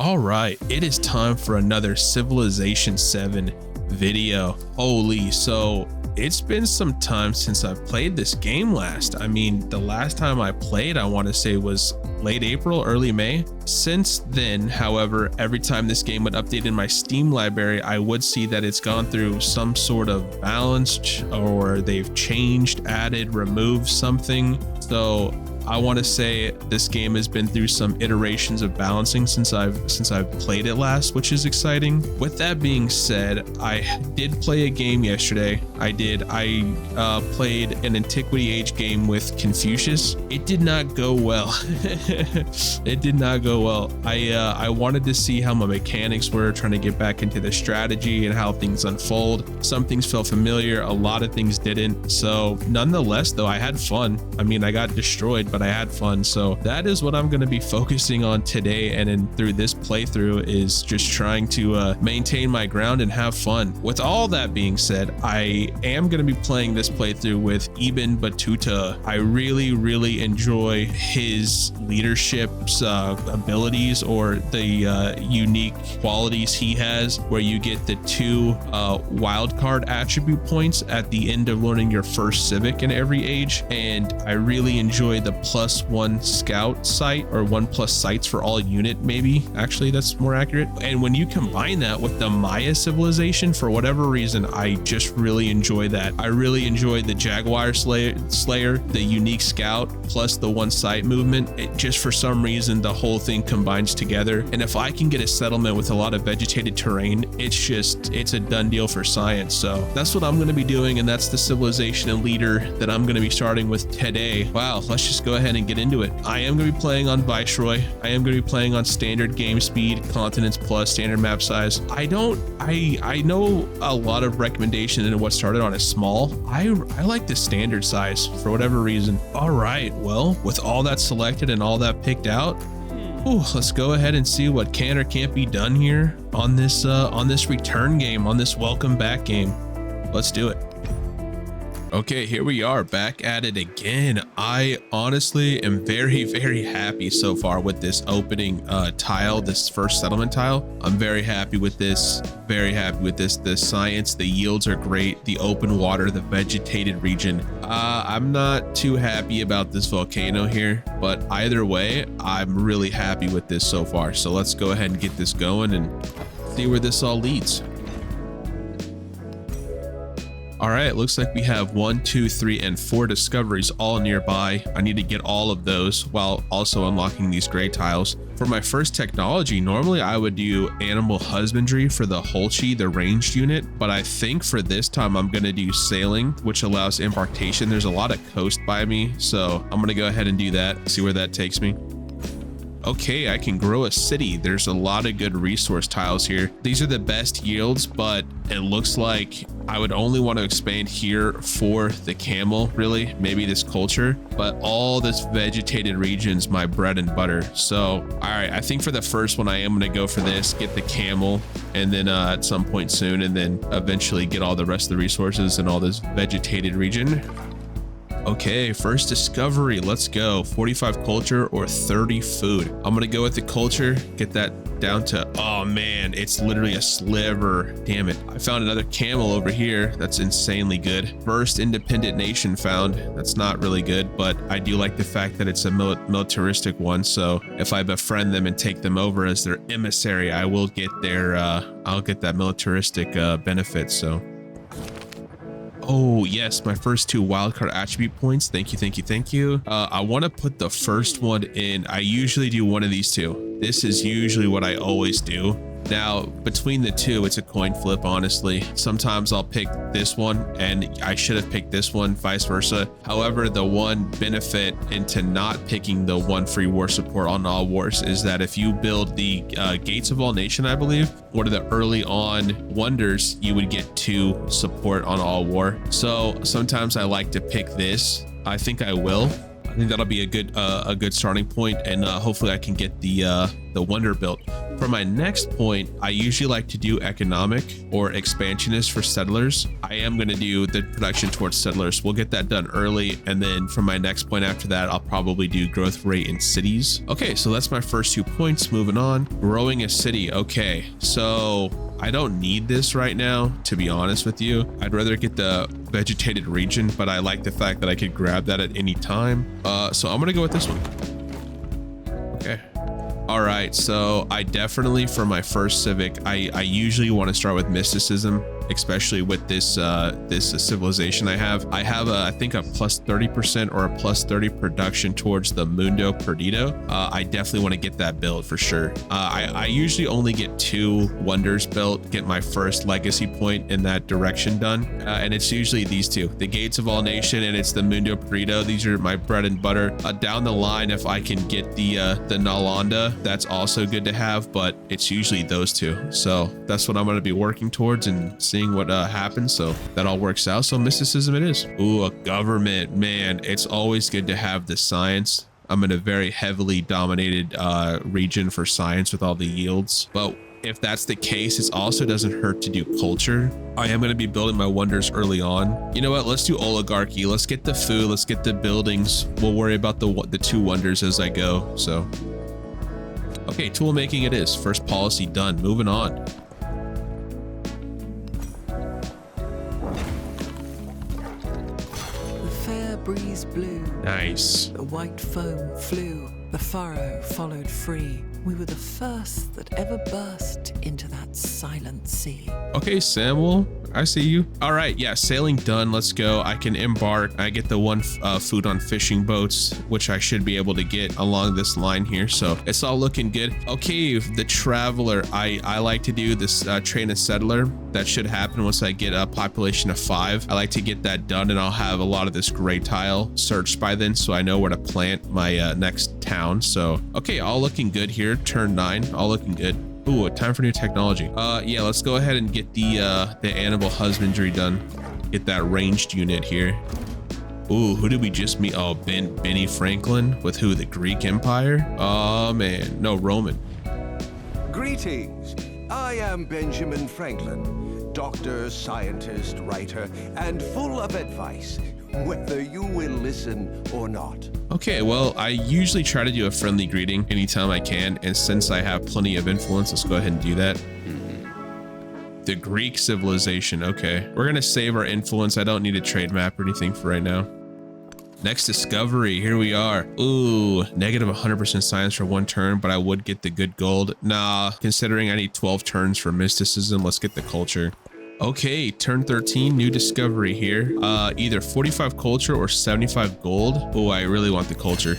All right, it is time for another Civilization 7 video. Holy, so it's been some time since I've played this game last. I mean, the last time I played, I want to say was late April, early May. Since then, however, every time this game would update in my Steam library, I would see that it's gone through some sort of balance, or they've changed, added, removed something. So I want to say this game has been through some iterations of balancing since I've played it last, which is exciting. With that being said, I did play a game yesterday. I played an Antiquity Age game with Confucius. It did not go well. It did not go well. I wanted to see how my mechanics were, trying to get back into the strategy and how things unfold. Some things felt familiar, a lot of things didn't. So nonetheless, though, I had fun. I mean, I got destroyed, but I had fun. So that is what I'm going to be focusing on today, and through this playthrough is just trying to maintain my ground and have fun. With all that being said, I am going to be playing this playthrough with Ibn Battuta. I really enjoy his leadership's abilities, or the unique qualities he has, where you get the 2 wildcard attribute points at the end of learning your first civic in every age, and I really enjoy the +1 scout site, or 1+ sites for all unit. Maybe actually that's more accurate. And when you combine that with the Maya civilization, for whatever reason, I just really enjoy that. I really enjoy the Jaguar Slayer, the unique scout, plus the 1 site movement. It just, for some reason, the whole thing combines together. And if I can get a settlement with a lot of vegetated terrain, it's a done deal for science. So that's what I'm going to be doing, and that's the civilization and leader that I'm going to be starting with today. Wow, let's just go ahead and get into it. I am going to be playing on Viceroy. I am going to be playing on standard game speed, continents plus, standard map size. I know a lot of recommendation in what started on is small. I like the standard size for whatever reason. All right, well, with all that selected and all that picked out, let's go ahead and see what can or can't be done here on this return game, on this welcome back game. Let's do it. Okay, here we are back at it again. I honestly am very happy so far with this opening tile, this first settlement tile. I'm very happy with this, The science, the yields are great. The open water, the vegetated region. I'm not too happy about this volcano here, but either way, I'm really happy with this so far. So let's go ahead and get this going and see where this all leads. All right, looks like we have 1, 2, 3, and 4 discoveries all nearby. I need to get all of those while also unlocking these gray tiles. For my first technology, normally I would do animal husbandry for the Holchi, the ranged unit, but I think for this time I'm gonna do sailing, which allows embarkation. There's a lot of coast by me, so I'm gonna go ahead and do that, see where that takes me. Okay, I can grow a city. There's a lot of good resource tiles here. These are the best yields, but it looks like I would only want to expand here for the camel, really, maybe this culture, but all this vegetated region's my bread and butter. So, all right, I think for the first one, I am going to go for this, get the camel, and then at some point soon, and then eventually get all the rest of the resources in all this vegetated region. Okay, first discovery, let's go. 45 culture or 30 food. I'm gonna go with the culture, get that down to, oh man, it's literally a sliver. Damn it. I found another camel over here. That's insanely good. First independent nation found. That's not really good, but I do like the fact that it's a militaristic one. So if I befriend them and take them over as their emissary, I will get their, I'll get that militaristic benefit, so. Oh yes, my first 2 wildcard attribute points. Thank you. I want to put the first one in. I usually do one of these 2. This is usually what I always do. Now, between the 2, it's a coin flip, honestly. Sometimes I'll pick this one, and I should have picked this one, vice versa. However, the one benefit into not picking the 1 free war support on all wars is that if you build the Gates of All Nation, I believe, one of the early on wonders, you would get 2 support on all war. So sometimes I like to pick this. I think I will. I think that'll be a good starting point, and hopefully I can get the wonder built. For my next point, I usually like to do economic or expansionist for settlers. I am going to do the production towards settlers. We'll get that done early, and then for my next point after that, I'll probably do growth rate in cities. Okay, so that's my first 2 points. Moving on, growing a city. Okay, so I don't need this right now, to be honest with you. I'd rather get the vegetated region, but I like the fact that I could grab that at any time. So I'm gonna go with this one. Okay. All right, so I definitely, for my first civic, I usually want to start with mysticism, especially with this civilization I have. I have I think a plus 30% or a plus 30 production towards the Mundo Perdido. I definitely want to get that built for sure. I usually only get 2 wonders built, get my first legacy point in that direction done, and it's usually these 2, the Gates of All Nation, and it's the Mundo Perdido. These are my bread and butter. Down the line, if I can get the Nalanda, that's also good to have, but it's usually those 2. So that's what I'm going to be working towards and seeing what happens. So that all works out. So mysticism it is. Ooh, a government, man. It's always good to have the science. I'm in a very heavily dominated region for science with all the yields, but if that's the case, it also doesn't hurt to do culture. I am going to be building my wonders early on. You know what? Let's do oligarchy. Let's get the food. Let's get the buildings. We'll worry about the 2 wonders as I go. So, okay, tool making it is. First policy done. Moving on. The fair breeze blew. Nice. The white foam flew. The furrow followed free. We were the first that ever burst into that silent sea. Okay, Samuel, I see you. All right, yeah, sailing done. Let's go. I can embark. I get the 1 food on fishing boats, which I should be able to get along this line here. So it's all looking good. Okay, the traveler. I like to do this train a settler. That should happen once I get a population of 5. I like to get that done, and I'll have a lot of this gray tile searched by then, so I know where to plant my next town. So okay, all looking good here. Turn 9, all looking good. Ooh, time for new technology. Yeah, let's go ahead and get the animal husbandry done. Get that ranged unit here. Ooh, who did we just meet? Oh, Benny Franklin with who? The Greek Empire? Oh man, no, Roman. Greetings. I am Benjamin Franklin, doctor, scientist, writer, and full of advice, whether you will listen or not. Okay, well, I usually try to do a friendly greeting anytime I can, and since I have plenty of influence, let's go ahead and do that. The Greek civilization. Okay, we're gonna save our influence. I don't need a trade map or anything for right now. Next discovery, here we are. Ooh, negative 100% science for 1 turn, but I would get the good gold. Nah, considering I need 12 turns for mysticism, let's get the culture. Okay, turn 13, new discovery here. Either 45 culture or 75 gold. Oh, I really want the culture.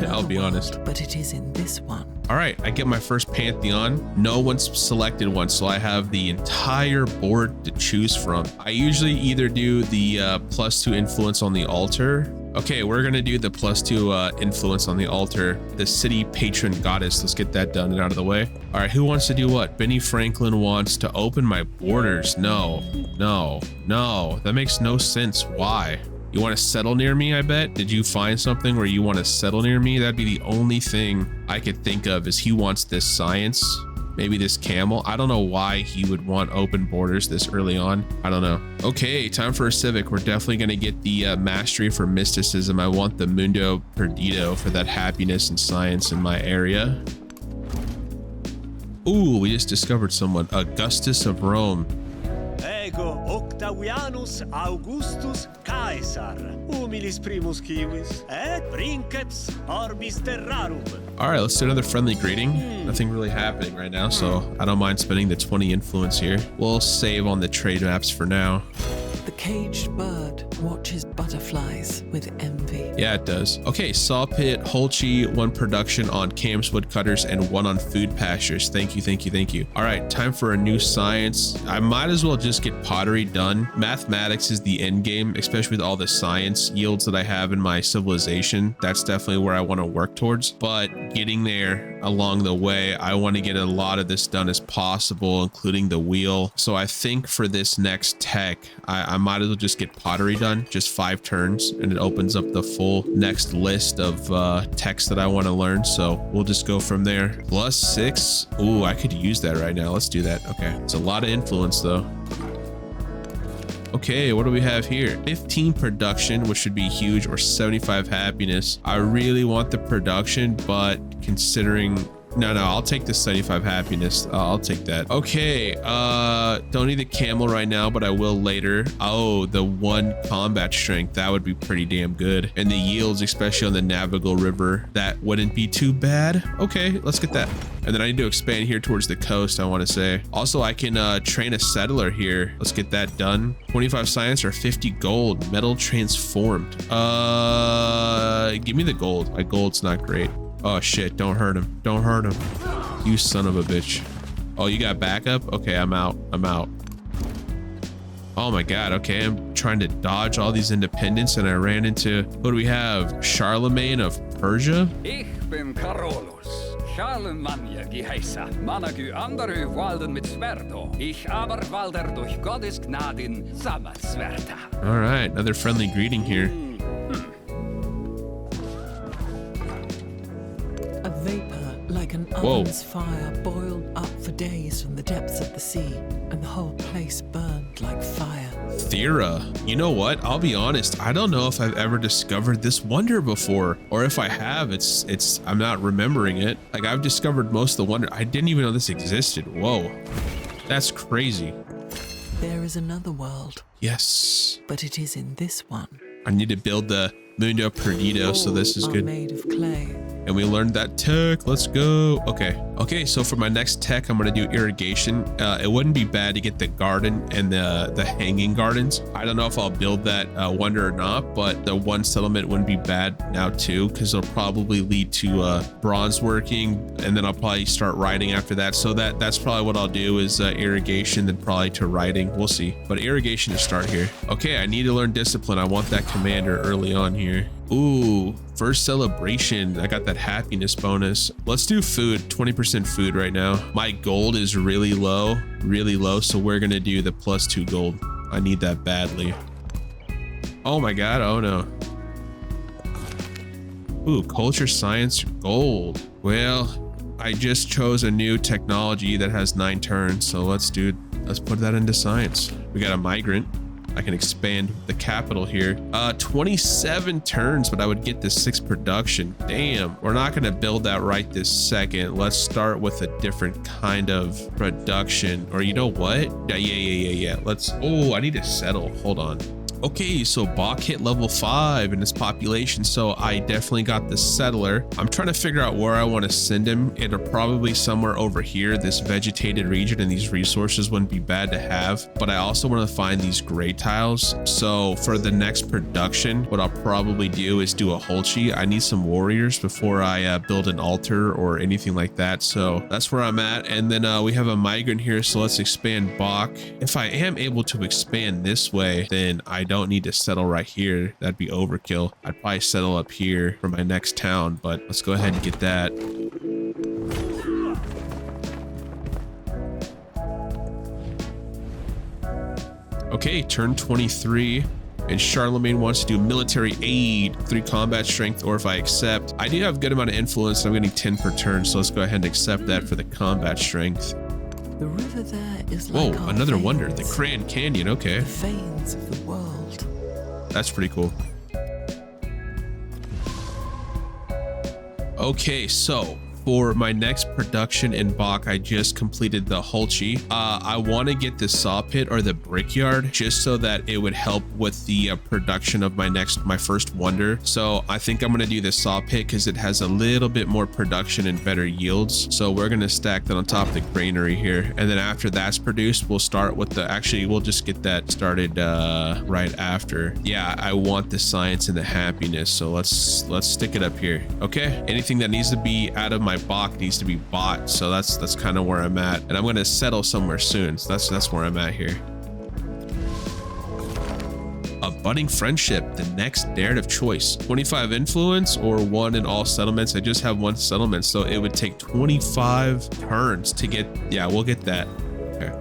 I'll be honest. But it is in this one. All right, I get my first pantheon. No one's selected one, so I have the entire board to choose from. I usually either do the +2 influence on the altar. Okay, we're gonna do the +2 influence on the altar. The city patron goddess. Let's get that done and out of the way. All right, who wants to do what? Benny Franklin wants to open my borders. No, that makes no sense. Why? You want to settle near me, I bet? Did you find something where you want to settle near me? That'd be the only thing I could think of is he wants this science. Maybe this camel. I don't know why he would want open borders this early on. I don't know. Okay, time for a civic. We're definitely going to get the mastery for mysticism. I want the Mundo Perdido for that happiness and science in my area. Ooh, we just discovered someone. Augustus of Rome. Ego Octavianus Augustus Caesar, humilis primus civis, et princeps orbis terrarum. All right, let's do another friendly greeting. Nothing really happening right now, so I don't mind spending the 20 influence here. We'll save on the trade maps for now. The caged bird watches butterflies with envy. Yeah, it does. Okay, saw pit, Holchi, 1 production on Cam's woodcutters and 1 on food pastures. Thank you. All right, time for a new science. I might as well just get pottery done. Mathematics is the end game, especially with all the science yields that I have in my civilization. That's definitely where I want to work towards, but getting there along the way. I want to get a lot of this done as possible, including the wheel. So I think for this next tech, I might as well just get pottery done, just 5 turns, and it opens up the full next list of techs that I want to learn. So we'll just go from there. +6. Ooh, I could use that right now. Let's do that. Okay, it's a lot of influence though. Okay, what do we have here? 15 production, which should be huge, or 75 happiness. I really want the production, but considering... No, I'll take the 75 happiness. I'll take that. Okay, don't need the camel right now, but I will later. Oh, the 1 combat strength, that would be pretty damn good. And the yields, especially on the navigable river, that wouldn't be too bad. Okay, let's get that. And then I need to expand here towards the coast, I want to say. Also, I can train a settler here. Let's get that done. 25 science or 50 gold. Metal transformed. Give me the gold. My gold's not great. Oh shit, don't hurt him. Don't hurt him. You son of a bitch. Oh, you got backup? Okay, I'm out. I'm out. Oh my god, okay, I'm trying to dodge all these independents and I ran into... Who do we have? Charlemagne of Persia? Ich bin Carolus. Charlemagne geheißen. Managü andere walden mit Sverdo. Ich aber walder durch Gottes Gnaden samt Sverta. Alright, another friendly greeting here. A vapor like an oven's fire boiled up for days from the depths of the sea, and the whole place burned like fire. Thera. You know what? I'll be honest. I don't know if I've ever discovered this wonder before, or if I have, I'm not remembering it. Like, I've discovered most of the wonder. I didn't even know this existed. Whoa. That's crazy. There is another world. Yes. But it is in this one. I need to build the Mundo Perdido, so this is good. Made of clay. And we learned that tech. Let's go. Okay, so for my next tech, I'm going to do irrigation. It wouldn't be bad to get the garden and the hanging gardens. I don't know if I'll build that wonder or not, but the 1 settlement wouldn't be bad now too, because it'll probably lead to bronze working, and then I'll probably start writing after that. So that's probably what I'll do is irrigation, then probably to writing. We'll see. But irrigation to start here. Okay, I need to learn discipline. I want that commander early on here. Ooh, first celebration. I got that happiness bonus. Let's do food, 20% food right now. My gold is really low, so we're gonna do the +2 gold. I need that badly. Oh my god, oh no. Ooh, culture science gold. Well, I just chose a new technology that has 9 turns, so let's put that into science. We got a migrant. I can expand the capital here. 27 turns, but I would get this 6 production. Damn, we're not gonna build that right this second. Let's start with a different kind of production. Or you know what? Yeah. Oh, I need to settle. Hold on. Okay, so Bach hit level 5 in his population, so I definitely got the settler. I'm trying to figure out where I want to send him. It'll probably somewhere over here, this vegetated region, and these resources wouldn't be bad to have. But I also want to find these gray tiles. So for the next production, what I'll probably do is do a holchi. I need some warriors before I build an altar or anything like that. So that's where I'm at. And then we have a migrant here, so let's expand Bach. If I am able to expand this way, then I don't need to settle right here. That'd be overkill. I'd probably settle up here for my next town, but let's go ahead and get that. Okay, turn 23. And Charlemagne wants to do military aid, 3 combat strength, or if I accept. I do have a good amount of influence, and I'm getting 10 per turn, so let's go ahead and accept that for the combat strength. The river there is like whoa, another wonder, the Grand Canyon. Okay, the veins of the world. That's pretty cool. Okay, so for my next production in Bach, I just completed the holchi. I want to get the saw pit or the brickyard just so that it would help with the production of my first wonder. So I think I'm going to do the saw pit because it has a little bit more production and better yields. So we're going to stack that on top of the granary here. And then after that's produced, we'll start with we'll just get that started right after. Yeah, I want the science and the happiness. So let's stick it up here. Okay, anything that needs to be out of my Bach needs to be bought, so that's kind of where I'm at, and I'm going to settle somewhere soon. So that's where I'm at here. A budding friendship, the next narrative choice. 25 influence or 1 in all settlements. I just have 1 settlement, so it would take 25 turns to get, yeah, we'll get that. Okay.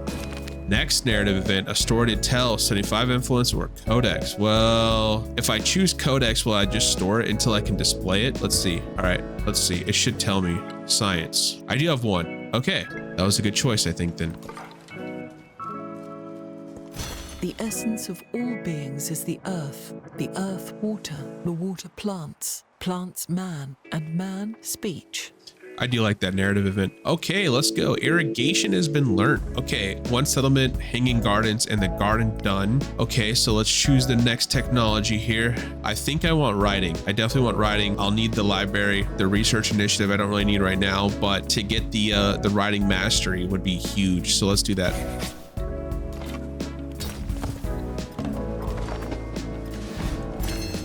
Next narrative event, a story to tell, 75 influence or codex. Well, if I choose codex, will I just store it until I can display it? Let's see. All right, let's see. It should tell me science. I do have 1. Okay, that was a good choice, I think then. The essence of all beings is the earth water, the water plants, plants man, and man speech. I do like that narrative event. Okay, let's go. Irrigation has been learned. Okay, 1 settlement, hanging gardens, and the garden done. Okay, so let's choose the next technology here. I think I want writing. I definitely want writing. I'll need the library, the research initiative. I don't really need right now, but to get the writing mastery would be huge. So let's do that.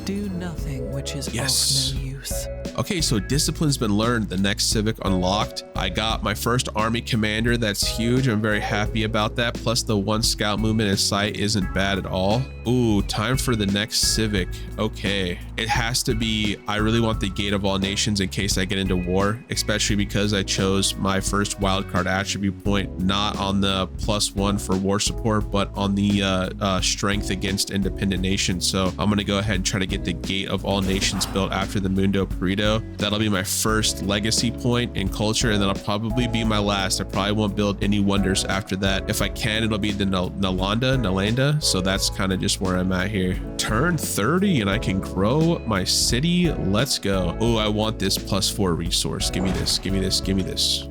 Do nothing which is Yes. of no use. Okay, so discipline's been learned. The next civic unlocked. I got my first army commander. That's huge. I'm very happy about that. Plus the 1 scout movement in sight isn't bad at all. Ooh, time for the next civic. Okay, it has to be, I really want the Gate of All Nations in case I get into war, especially because I chose my first wildcard attribute point, not on the +1 for war support, but on the strength against independent nations. So I'm going to go ahead and try to get the Gate of All Nations built after the Mundo Perito. That'll be my first legacy point in culture, and that'll probably be my last. I probably won't build any wonders after that. If I can, it'll be the Nalanda. So that's kind of just where I'm at here. Turn 30 and I can grow my city. Let's go. Oh, I want this +4 resource. Give me this, give me this, give me this.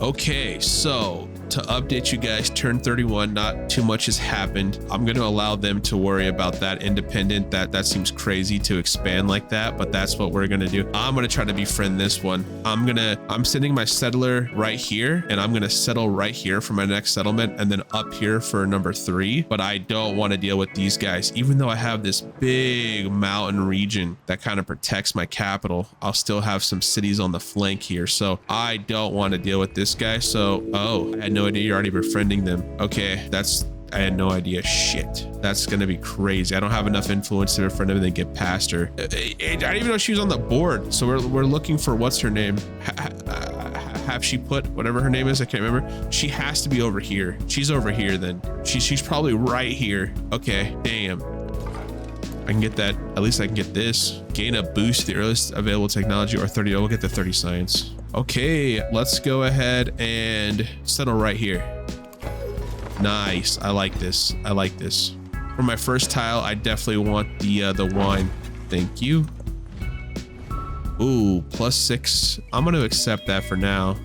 Okay, so to update you guys, turn 31, not too much has happened. I'm going to allow them to worry about that independent. That seems crazy to expand like that, but that's what we're going to do. I'm going to try to befriend this one. I'm sending my settler right here, and I'm going to settle right here for my next settlement, and then up here for number 3. But I don't want to deal with these guys. Even though I have this big mountain region that kind of protects my capital, I'll still have some cities on the flank here. So I don't want to deal with this guy. So, oh, I had no idea you're already befriending them. Okay, I had no idea. Shit, that's gonna be crazy. I don't have enough influence to befriend them and then get past her. I didn't even know she was on the board. So we're looking for, what's her name? Have she put whatever her name is? I can't remember. She has to be over here. She's over here then. She's probably right here. Okay, damn. I can get that. At least I can get this. Gain a boost, the earliest available technology, or 30. We'll get the 30 science. Okay, let's go ahead and settle right here. Nice. I like this. I like this. For my first tile, I definitely want the wine. Thank you. Ooh, +6. I'm going to accept that for now.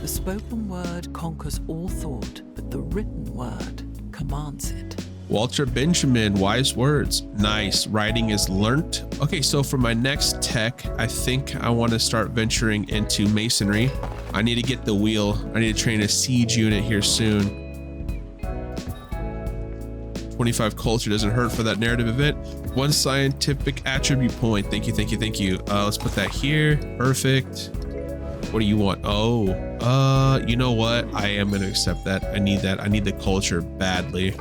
The spoken word conquers all thought, but the written word commands it. Walter Benjamin, wise words. Nice. Writing is learnt. Okay, so for my next tech, I think I want to start venturing into masonry. I need to get the wheel. I need to train a siege unit here soon. 25 culture doesn't hurt for that narrative event. 1 scientific attribute point. Thank you, thank you, thank you. Let's put that here. Perfect. What do you want? Oh, you know what? I am going to accept that. I need that. I need the culture badly.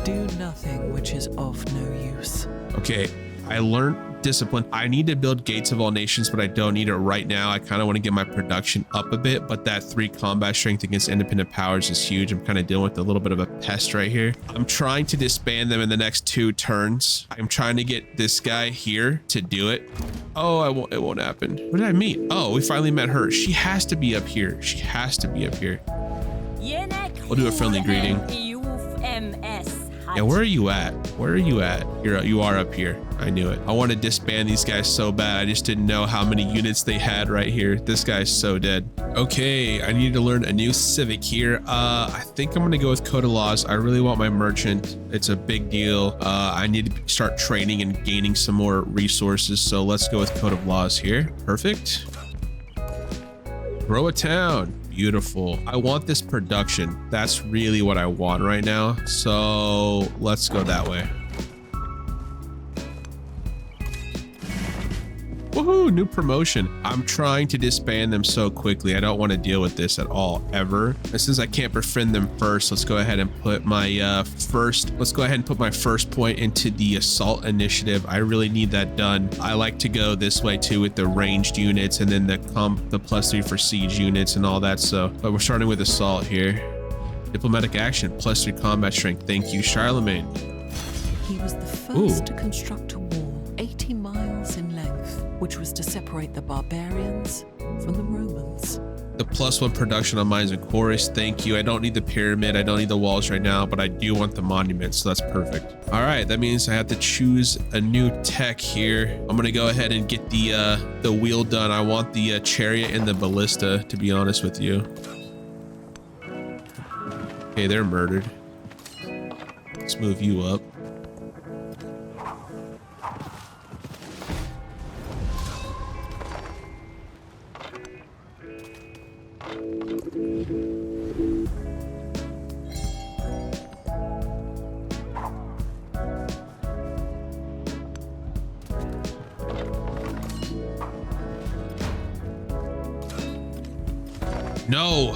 Do nothing which is of no use. Okay, I learned discipline. I need to build Gates of All Nations, but I don't need it right now. I kind of want to get my production up a bit, but that 3 combat strength against independent powers is huge. I'm kind of dealing with a little bit of a pest right here. I'm trying to disband them in the next 2 turns. I'm trying to get this guy here to do it. Oh, it won't happen. What did I meet? Oh, we finally met her. She has to be up here. She has to be up here. We'll do a friendly greeting. Yeah, where are you at? Where are you at? You are up here. I knew it. I want to disband these guys so bad. I just didn't know how many units they had right here. This guy's so dead. Okay, I need to learn a new civic here. I think I'm gonna go with Code of Laws. I really want my merchant. It's a big deal. I need to start training and gaining some more resources. So let's go with Code of Laws here. Perfect. Grow a town. Beautiful. I want this production. That's really what I want right now. So let's go that way. Woohoo, new promotion. I'm trying to disband them so quickly. I don't want to deal with this at all, ever. And since I can't befriend them first, let's go ahead and put my first point into the assault initiative. I really need that done. I like to go this way too with the ranged units and then the +3 for siege units and all that. So, but we're starting with assault here. Diplomatic action, +3 combat strength. Thank you, Charlemagne. He was the first to construct a wall 80 miles in length, which was to separate the barbarians from the Romans. The +1 production on mines and quarries. Thank you. I don't need the pyramid. I don't need the walls right now, but I do want the monument, so that's perfect. All right, that means I have to choose a new tech here. I'm gonna go ahead and get the wheel done. I want the chariot and the ballista, to be honest with you. Okay, they're murdered. Let's move you up. No,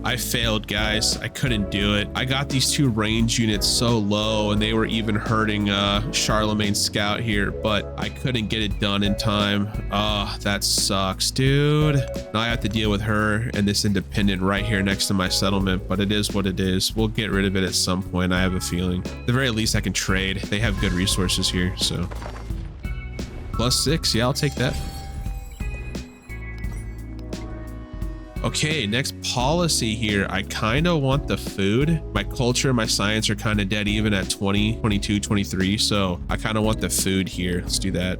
I failed, guys. I couldn't do it. I got these 2 range units so low and they were even hurting Charlemagne's scout here, but I couldn't get it done in time. Oh, that sucks, dude. Now I have to deal with her and this independent right here next to my settlement, but it is what it is. We'll get rid of it at some point, I have a feeling. At the very least, I can trade. They have good resources here, so. +6, yeah, I'll take that. Okay, next policy here. I kind of want the food. My culture and my science are kind of dead even at 20, 22, 23. So I kind of want the food here. Let's do that.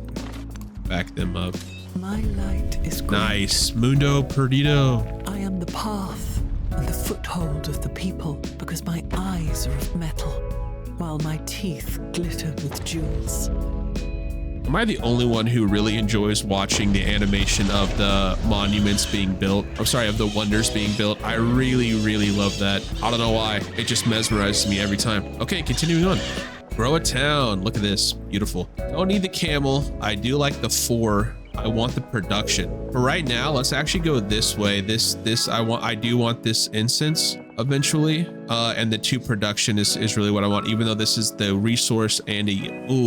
Back them up. My light is great. Nice. Mundo Perdido. I am the path and the foothold of the people because my eyes are of metal, while my teeth glitter with jewels. Am I the only one who really enjoys watching the animation of the monuments being built? I'm sorry, of the wonders being built. I really, really love that. I don't know why. It just mesmerizes me every time. Okay, continuing on. Grow a town. Look at this. Beautiful. Don't need the camel. I do like the 4. I want the production. For right now, let's actually go this way. I do want this incense eventually. And the 2 production is really what I want, even though this is the resource and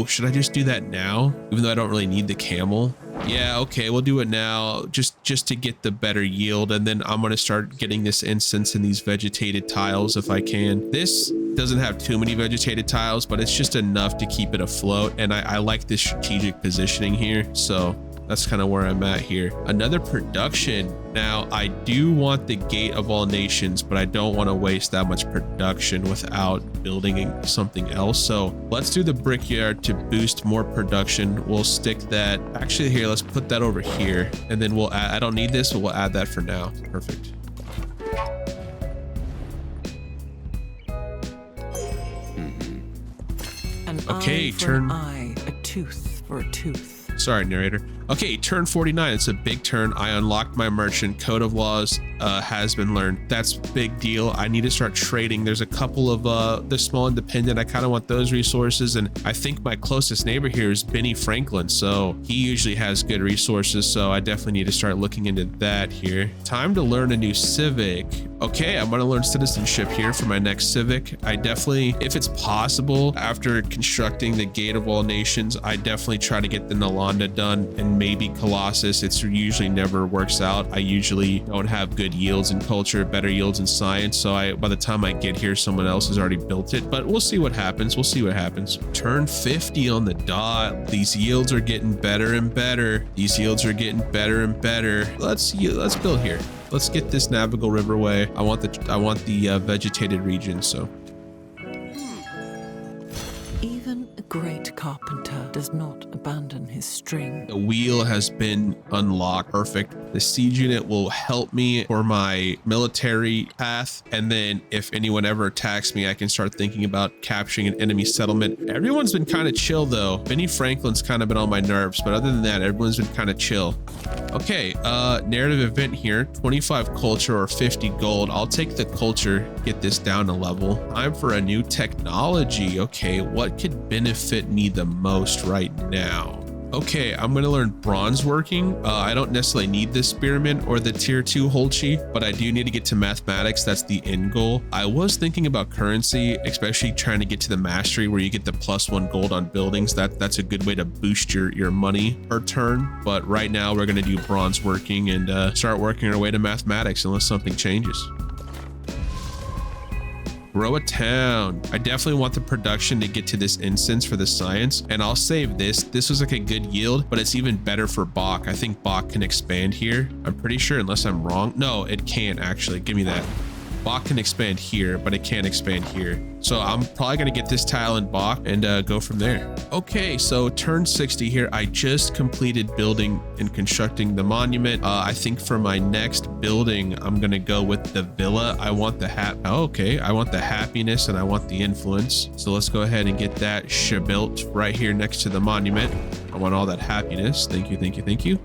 should I just do that now? Even though I don't really need the camel. Yeah, okay, we'll do it now just to get the better yield. And then I'm going to start getting this incense and these vegetated tiles if I can. This doesn't have too many vegetated tiles, but it's just enough to keep it afloat. And I like this strategic positioning here. So that's kind of where I'm at here. Another production. Now, I do want the Gate of All Nations, but I don't want to waste that much production without building something else. So let's do the brickyard to boost more production. We'll stick that. Actually, here, let's put that over here. And then we'll add, I don't need this, but we'll add that for now. Perfect. Okay, turn. A tooth for a tooth. Sorry, narrator. Okay, turn 49. It's a big turn. I unlocked my merchant. Code of laws has been learned. That's a big deal. I need to start trading. There's a couple of the small independent. I kind of want those resources. And I think my closest neighbor here is Benny Franklin. So he usually has good resources. So I definitely need to start looking into that here. Time to learn a new civic. Okay, I'm going to learn citizenship here for my next civic. I definitely, if it's possible, after constructing the Gate of All Nations, I definitely try to get the Nalanda done and maybe Colossus. It's usually never works out. I usually don't have good yields in culture, better yields in science. So by the time I get here, someone else has already built it, but we'll see what happens. We'll see what happens. Turn 50 on the dot. These yields are getting better and better. These yields are getting better and better. Let's build here. Let's get this navigable riverway. I want the vegetated region. So even a great carpenter does not abandon his string. the wheel has been unlocked. Perfect. The siege unit will help me for my military path. And then if anyone ever attacks me, I can start thinking about capturing an enemy settlement. Everyone's been kind of chill though. Benny Franklin's kind of been on my nerves, but other than that, everyone's been kind of chill. Okay, narrative event here, 25 culture or 50 gold. I'll take the culture, get this down a level. Time for a new technology. Okay, what could benefit me the most right now? Okay, I'm going to learn bronze working. I don't necessarily need the spearmint or the tier 2 Holchi, but I do need to get to mathematics. That's the end goal. I was thinking about currency, especially trying to get to the mastery where you get the +1 gold on buildings. That's a good way to boost your money per turn. But right now we're going to do bronze working and start working our way to mathematics unless something changes. Grow a town. I definitely want the production to get to this instance for the science, and I'll save this. This was like a good yield, but it's even better for Bach. I think Bach can expand here. I'm pretty sure, unless I'm wrong. No, it can't actually. Give me that. Bach can expand here, but it can't expand here. So I'm probably going to get this tile in Bach and go from there. Okay, so turn 60 here. I just completed building and constructing the monument. I think for my next building, I'm going to go with the villa. I want the I want the happiness and I want the influence. So let's go ahead and get that built right here next to the monument. I want all that happiness. Thank you, thank you, thank you.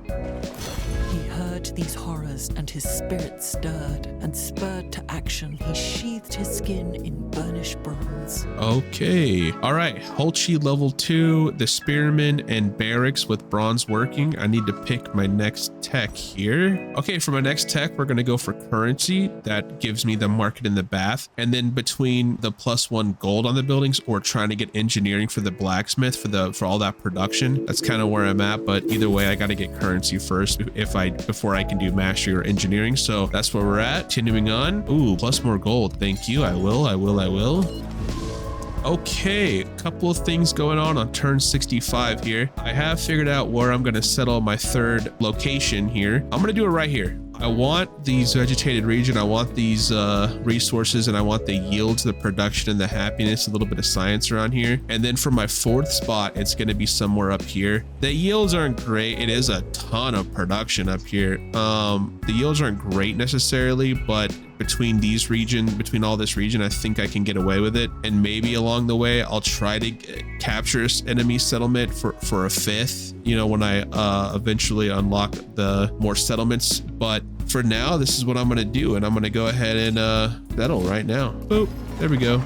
He heard these horrors and his spirit stirred, and spurred to action he sheathed his skin in burnished bronze. Okay, all right, Holchi level 2, the spearman and barracks with bronze working. I need to pick my next tech here. Okay, for my next tech, we're gonna go for currency. That gives me the market in the bath, and then between the +1 gold on the buildings or trying to get engineering for the blacksmith for all that production, that's kind of where I'm at. But either way, I got to get currency first before I can do mastery or engineering. So that's where we're at. Continuing on. Ooh, plus more gold. Thank you. I will. Okay, a couple of things going on turn 65 here. I have figured out where I'm going to settle my third location here. I'm going to do it right here. I want these vegetated region. I want these resources, and I want the yields, the production, and the happiness, a little bit of science around here. And then for my fourth spot, it's going to be somewhere up here. The yields aren't great. It is a ton of production up here. The yields aren't great necessarily, but between all this region, I think I can get away with it. And maybe along the way, I'll try to capture enemy settlement for a fifth, you know, when I eventually unlock the more settlements. But for now, this is what I'm going to do. And I'm going to go ahead and settle right now. Boop. There we go.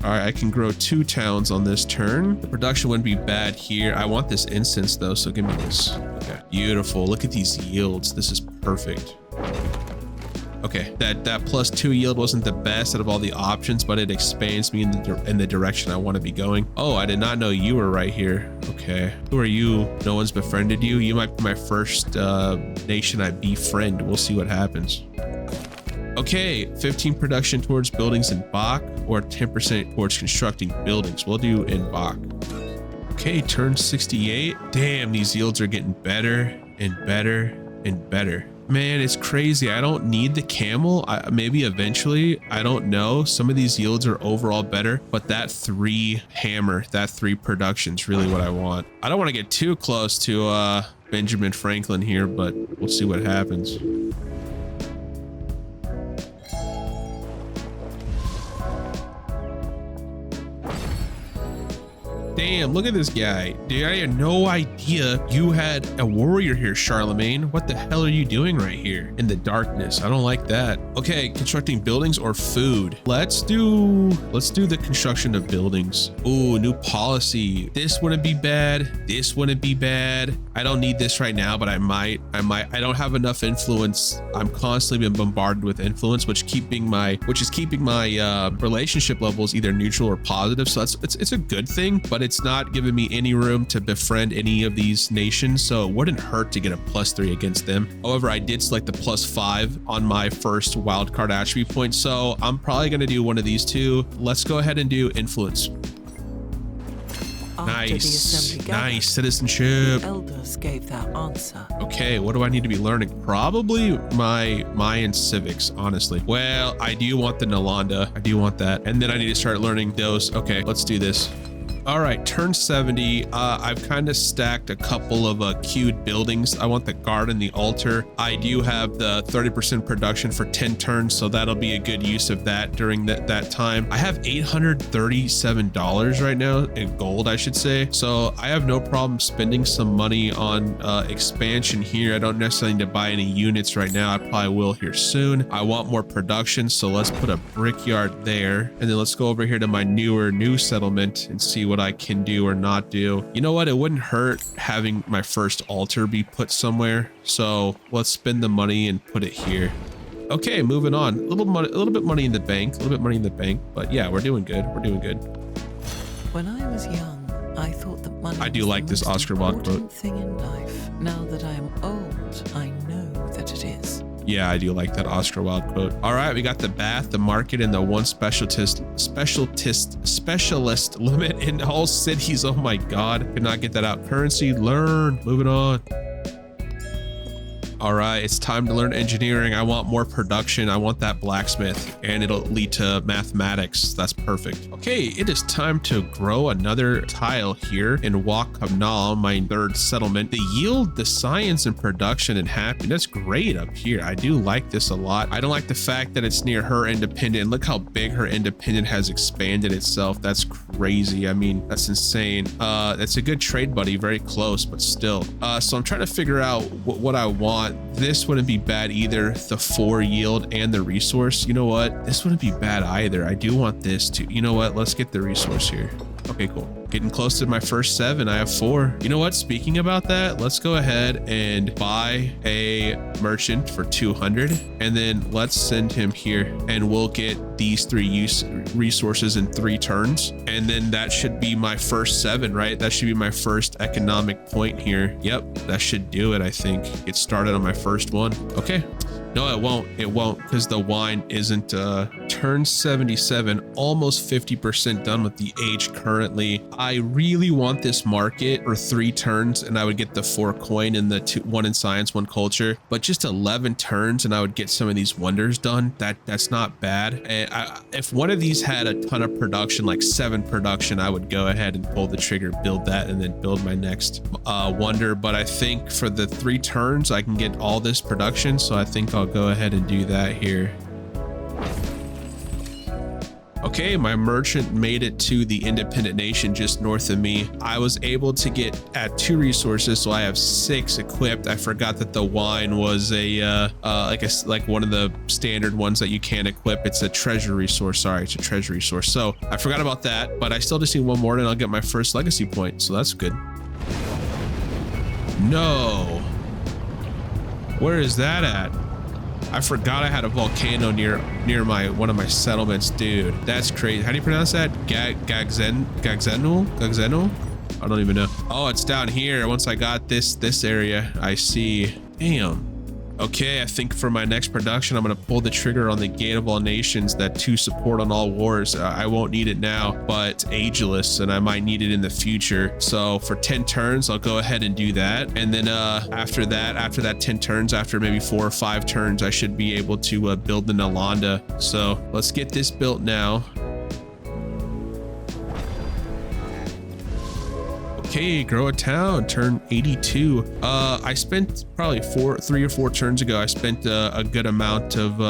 All right, I can grow 2 towns on this turn. The production wouldn't be bad here. I want this instance though, so give me this. Okay, beautiful. Look at these yields. This is perfect. Okay, that +2 yield wasn't the best out of all the options, but it expands me in the direction I want to be going. Oh, I did not know you were right here. Okay, who are you? No one's befriended you? You might be my first nation I befriend. We'll see what happens. Okay, 15 production towards buildings in Bach, or 10% towards constructing buildings. We'll do in Bach. Okay, turn 68. Damn, these yields are getting better and better and better. Man, it's crazy. I don't need the camel. Maybe eventually, I don't know. Some of these yields are overall better, but that 3 hammer, that 3 production is really what I want. I don't want to get too close to Benjamin Franklin here, but we'll see what happens. Damn, look at this guy. Dude, I had no idea you had a warrior here, Charlemagne. What the hell are you doing right here in the darkness? I don't like that. Okay, constructing buildings or food. Let's do the construction of buildings. Ooh, new policy. This wouldn't be bad. This wouldn't be bad. I don't need this right now, but I might. I don't have enough influence. I'm constantly being bombarded with influence, which is keeping my relationship levels either neutral or positive. So it's a good thing, but it's not giving me any room to befriend any of these nations, so it wouldn't hurt to get a +3 against them. However, I did select the +5 on my first wildcard attribute point, so I'm probably going to do one of these two. Let's go ahead and do influence. Nice citizenship. The elders gave their answer. Okay, what do I need to be learning? Probably my Mayan civics, honestly. Well, I do want the Nalanda. I do want that. And then I need to start learning those. Okay, let's do this. All right, turn 70. I've kind of stacked a couple of queued buildings. I want the guard and the altar. I do have the 30% production for 10 turns, so that'll be a good use of that during that time. I have $837 right now in gold, I should say. So I have no problem spending some money on expansion here. I don't necessarily need to buy any units right now. I probably will here soon. I want more production, so let's put a brickyard there. And then let's go over here to my new settlement and see what I can do or not do. You know what? It wouldn't hurt having my first altar be put somewhere. So let's spend the money and put it here. Okay, moving on. A little bit money in the bank, but yeah, we're doing good. We're doing good. When I was young, I thought that money I do was like the this most Oscar Wilde important quote. thing in life. Now that I am old, I know that it is. Yeah, I do like that Oscar Wilde quote. All right, we got the bath, the market, and the one specialist limit in all cities. Oh my God, could not get that out. Currency, learn, moving on. All right, it's time to learn engineering. I want more production. I want that blacksmith, and it'll lead to mathematics. That's perfect. Okay, it is time to grow another tile here in Wakamnal, my third settlement. The yield, the science, and production and happiness. Great up here. I do like this a lot. I don't like the fact that it's near her independent. Look how big her independent has expanded itself. That's crazy. I mean, that's insane. That's a good trade buddy. Very close, but still. So I'm trying to figure out what I want. This wouldn't be bad either. The 4 yield and the resource. You know what? This wouldn't be bad either. I do want this too. You know what? Let's get the resource here. Okay, cool. Getting close to my first 7. I have 4. You know what? Speaking about that, let's go ahead and buy a merchant for 200, and then let's send him here, and we'll get these 3 resources in 3 turns, and then that should be my first 7, right? That should be my first economic point here. Yep, that should do it. I think get started on my first one. Okay. No, it won't. It won't, because the wine isn't turn 77, almost 50% done with the age currently. I really want this market for 3 turns, and I would get the 4 coin and the 1 in science, 1 culture. But just 11 turns, and I would get some of these wonders done. That's not bad. And if one of these had a ton of production, like 7 production, I would go ahead and pull the trigger, build that, and then build my next wonder. But I think for the 3 turns, I can get all this production, so I think I'll go ahead and do that here. Okay, my merchant made it to the independent nation just north of me. I was able to get at 2 resources, so I have 6 equipped. I forgot that the wine was like one of the standard ones that you can't equip. It's a treasure resource. Sorry, it's a treasure resource. So I forgot about that, but I still just need 1 more and I'll get my first legacy point. So that's good. No. Where is that at? I forgot I had a volcano near one of my settlements, dude. That's crazy. How do you pronounce that? Gagzeno? I don't even know. Oh, it's down here. Once I got this area, I see. Damn. Okay, I think for my next production, I'm gonna pull the trigger on the Gate of All Nations, that 2 support on all wars. I won't need it now, but it's ageless, and I might need it in the future. So for 10 turns, I'll go ahead and do that. And then after that 10 turns, after maybe 4 or 5 turns, I should be able to build the Nalanda. So let's get this built now. Okay, grow a town, turn 82. I spent probably 3 or 4 turns ago, I spent a good amount of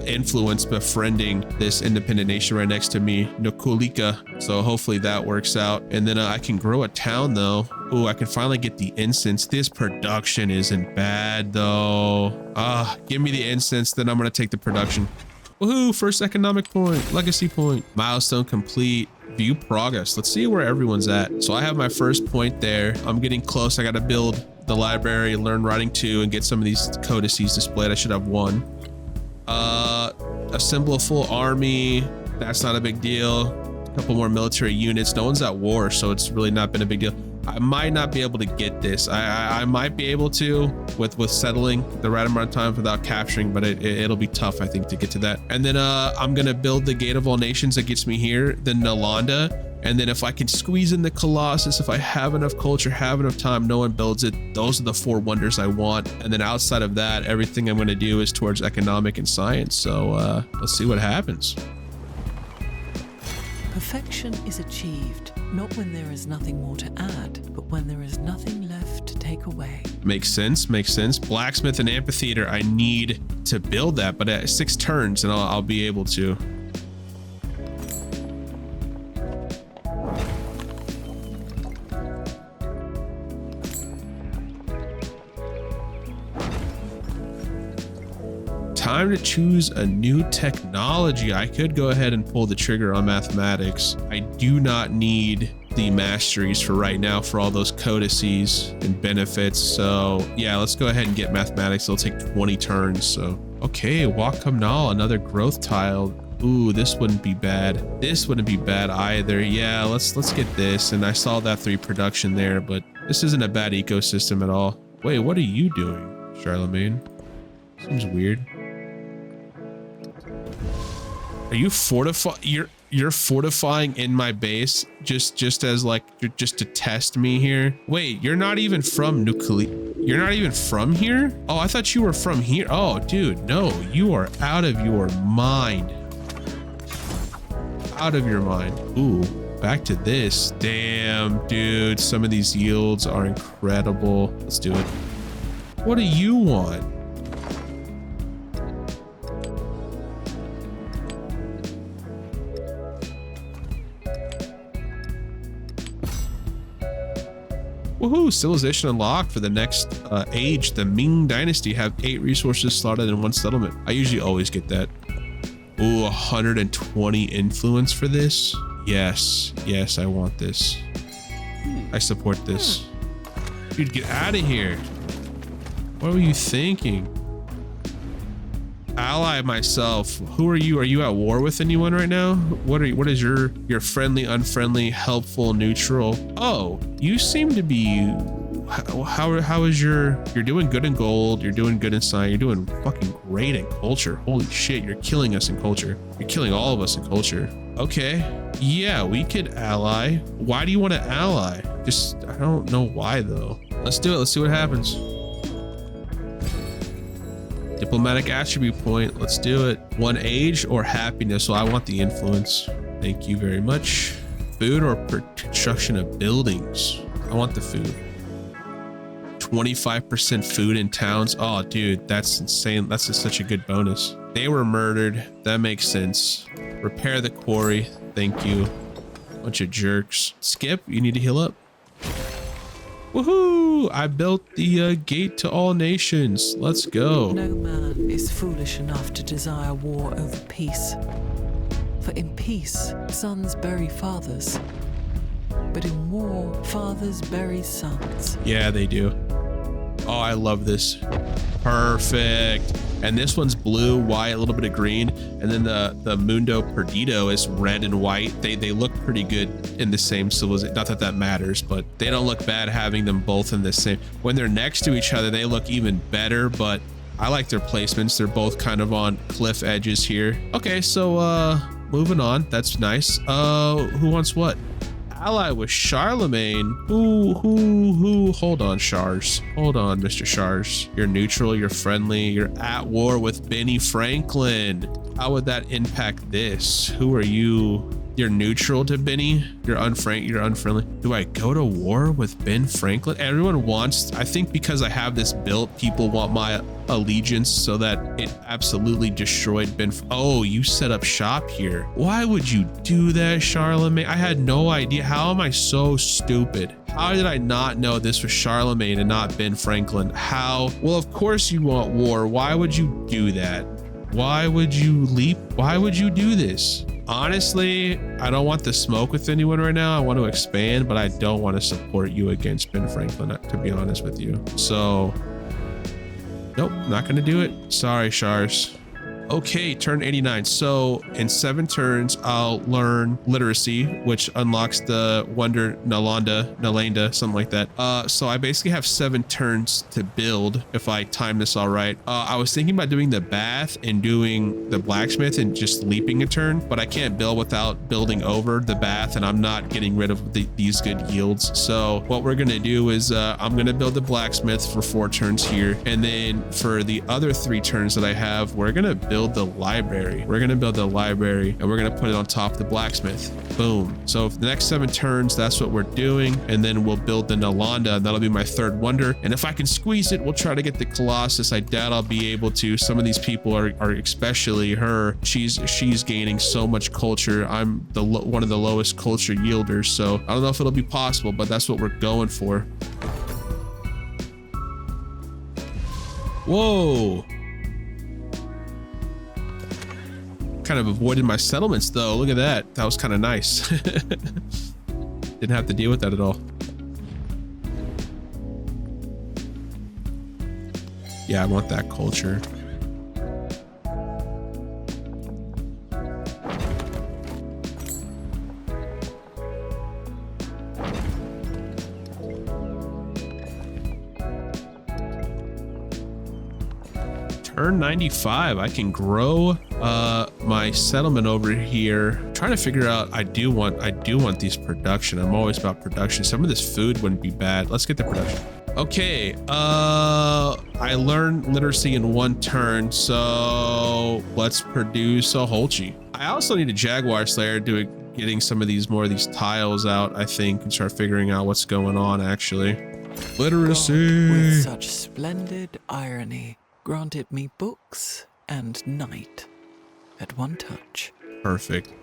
influence befriending this independent nation right next to me, Nokulika. So hopefully that works out. And then I can grow a town though. Oh, I can finally get the incense. This production isn't bad though. Give me the incense, then I'm gonna take the production. Woohoo, first economic point, legacy point, milestone complete. View progress. Let's see where everyone's at. So I have my first point there. I'm getting close. I got to build the library, learn writing 2, and get some of these codices displayed. I should have 1. Assemble a full army. That's not a big deal. A couple more military units. No one's at war, so it's really not been a big deal. I might not be able to get this. I might be able to with settling the right amount of time without capturing, but it'll be tough, I think, to get to that. And then I'm gonna build the Gate of All Nations that gets me here, then Nalanda, and then if I can squeeze in the Colossus, if I have enough culture, have enough time, no one builds it. Those are the 4 wonders I want. And then outside of that, everything I'm gonna do is towards economic and science. So let's see what happens. Perfection is achieved, not when there is nothing more to add, but when there is nothing left to take away. Makes sense, makes sense. Blacksmith and amphitheater, I need to build that, but at 6 turns and I'll be able to. Time to choose a new technology. I could go ahead and pull the trigger on mathematics. I do not need the masteries for right now for all those codices and benefits. So yeah, let's go ahead and get mathematics. It'll take 20 turns. So okay, Wakamnal, another growth tile. Ooh, this wouldn't be bad. This wouldn't be bad either. Yeah, let's get this. And I saw that 3 production there, but this isn't a bad ecosystem at all. Wait, what are you doing, Charlemagne? Seems weird. Are you you're fortifying in my base just as like just to test me here? Wait, you're not even from Nuclear. You're not even from here? Oh, I thought you were from here. Oh, dude, no, you are out of your mind. Out of your mind. Ooh, back to this. Damn, dude, some of these yields are incredible. Let's do it. What do you want? Woohoo, civilization unlocked for the next age. The Ming dynasty have 8 resources slotted in 1 settlement. I usually always get that. Ooh, 120 influence for this. Yes, yes, I want this. I support this. Dude, get out of here. What were you thinking? Ally myself. Who are you? Are you at war with anyone right now? What is your friendly, unfriendly, helpful, neutral? Oh, you seem to be how is you're doing good in gold, you're doing good in science, you're doing fucking great in culture. Holy shit, you're killing us in culture. You're killing all of us in culture. Okay. Yeah, we could ally. Why do you want to ally? Just I don't know why though. Let's do it. Let's see what happens. Diplomatic attribute point. Let's do it. 1 age or happiness. So I want the influence. Thank you very much. Food or construction of buildings. I want the food. 25% food in towns. Oh, dude, that's insane. That's such a good bonus. They were murdered. That makes sense. Repair the quarry. Thank you. Bunch of jerks. Skip, you need to heal up. Woohoo! I built the gate to all nations. Let's go. No man is foolish enough to desire war over peace. For in peace, sons bury fathers. But in war, fathers bury sons. Yeah, they do. Oh, I love this. Perfect. And this one's blue, white, a little bit of green. And then the Mundo Perdido is red and white. They look pretty good in the same civilization. Not that that matters, but they don't look bad having them both in the same. When they're next to each other, they look even better, but I like their placements. They're both kind of on cliff edges here. Okay, so moving on. That's nice. Who wants what? Ally with Charlemagne. Who? Hold on, Shars. Hold on, Mr. Shars. You're neutral, you're friendly, you're at war with Benny Franklin. How would that impact this? Who are you? You're neutral to Benny? You're unfriendly. Do I go to war with Ben Franklin? Everyone wants, I think because I have this built, people want my allegiance so that it absolutely destroyed Ben. Oh, you set up shop here. Why would you do that, Charlemagne? I had no idea. How am I so stupid? How did I not know this was Charlemagne and not Ben Franklin? How? Well, of course you want war. Why would you do that? Why would you leap? Why would you do this? Honestly, I don't want to smoke with anyone right now. I want to expand, but I don't want to support you against Ben Franklin, to be honest with you. So, nope, not going to do it. Sorry, Shars. Okay, turn 89. So in 7 turns, I'll learn literacy, which unlocks the wonder Nalanda, something like that. So I basically have 7 turns to build if I time this all right. I was thinking about doing the bath and doing the blacksmith and just leaping a turn, but I can't build without building over the bath, and I'm not getting rid of these good yields. So what we're gonna do is I'm gonna build the blacksmith for 4 turns here, and then for the other 3 turns that I have, we're gonna build the library. We're gonna build the library and we're gonna put it on top of the blacksmith. Boom. So for the next 7 turns, that's what we're doing, and then we'll build the Nalanda. That'll be my 3rd wonder, and if I can squeeze it, we'll try to get the Colossus. I doubt I'll be able to. Some of these people are especially her. She's gaining so much culture. I'm one of the lowest culture yielders, so I don't know if it'll be possible, but that's what we're going for. Whoa. Kind of avoided my settlements though. Look at that. That was kind of nice. Didn't have to deal with that at all. Yeah, I want that culture. Turn 95, I can grow my settlement over here. I'm trying to figure out, I do want these production. I'm always about production. Some of this food wouldn't be bad. Let's get the production. Okay, I learned literacy in 1 turn, so let's produce a Holchi. I also need a Jaguar Slayer getting some of these more of these tiles out, I think, and start figuring out what's going on actually. Literacy. With such splendid irony, granted me books and night at one touch. Perfect.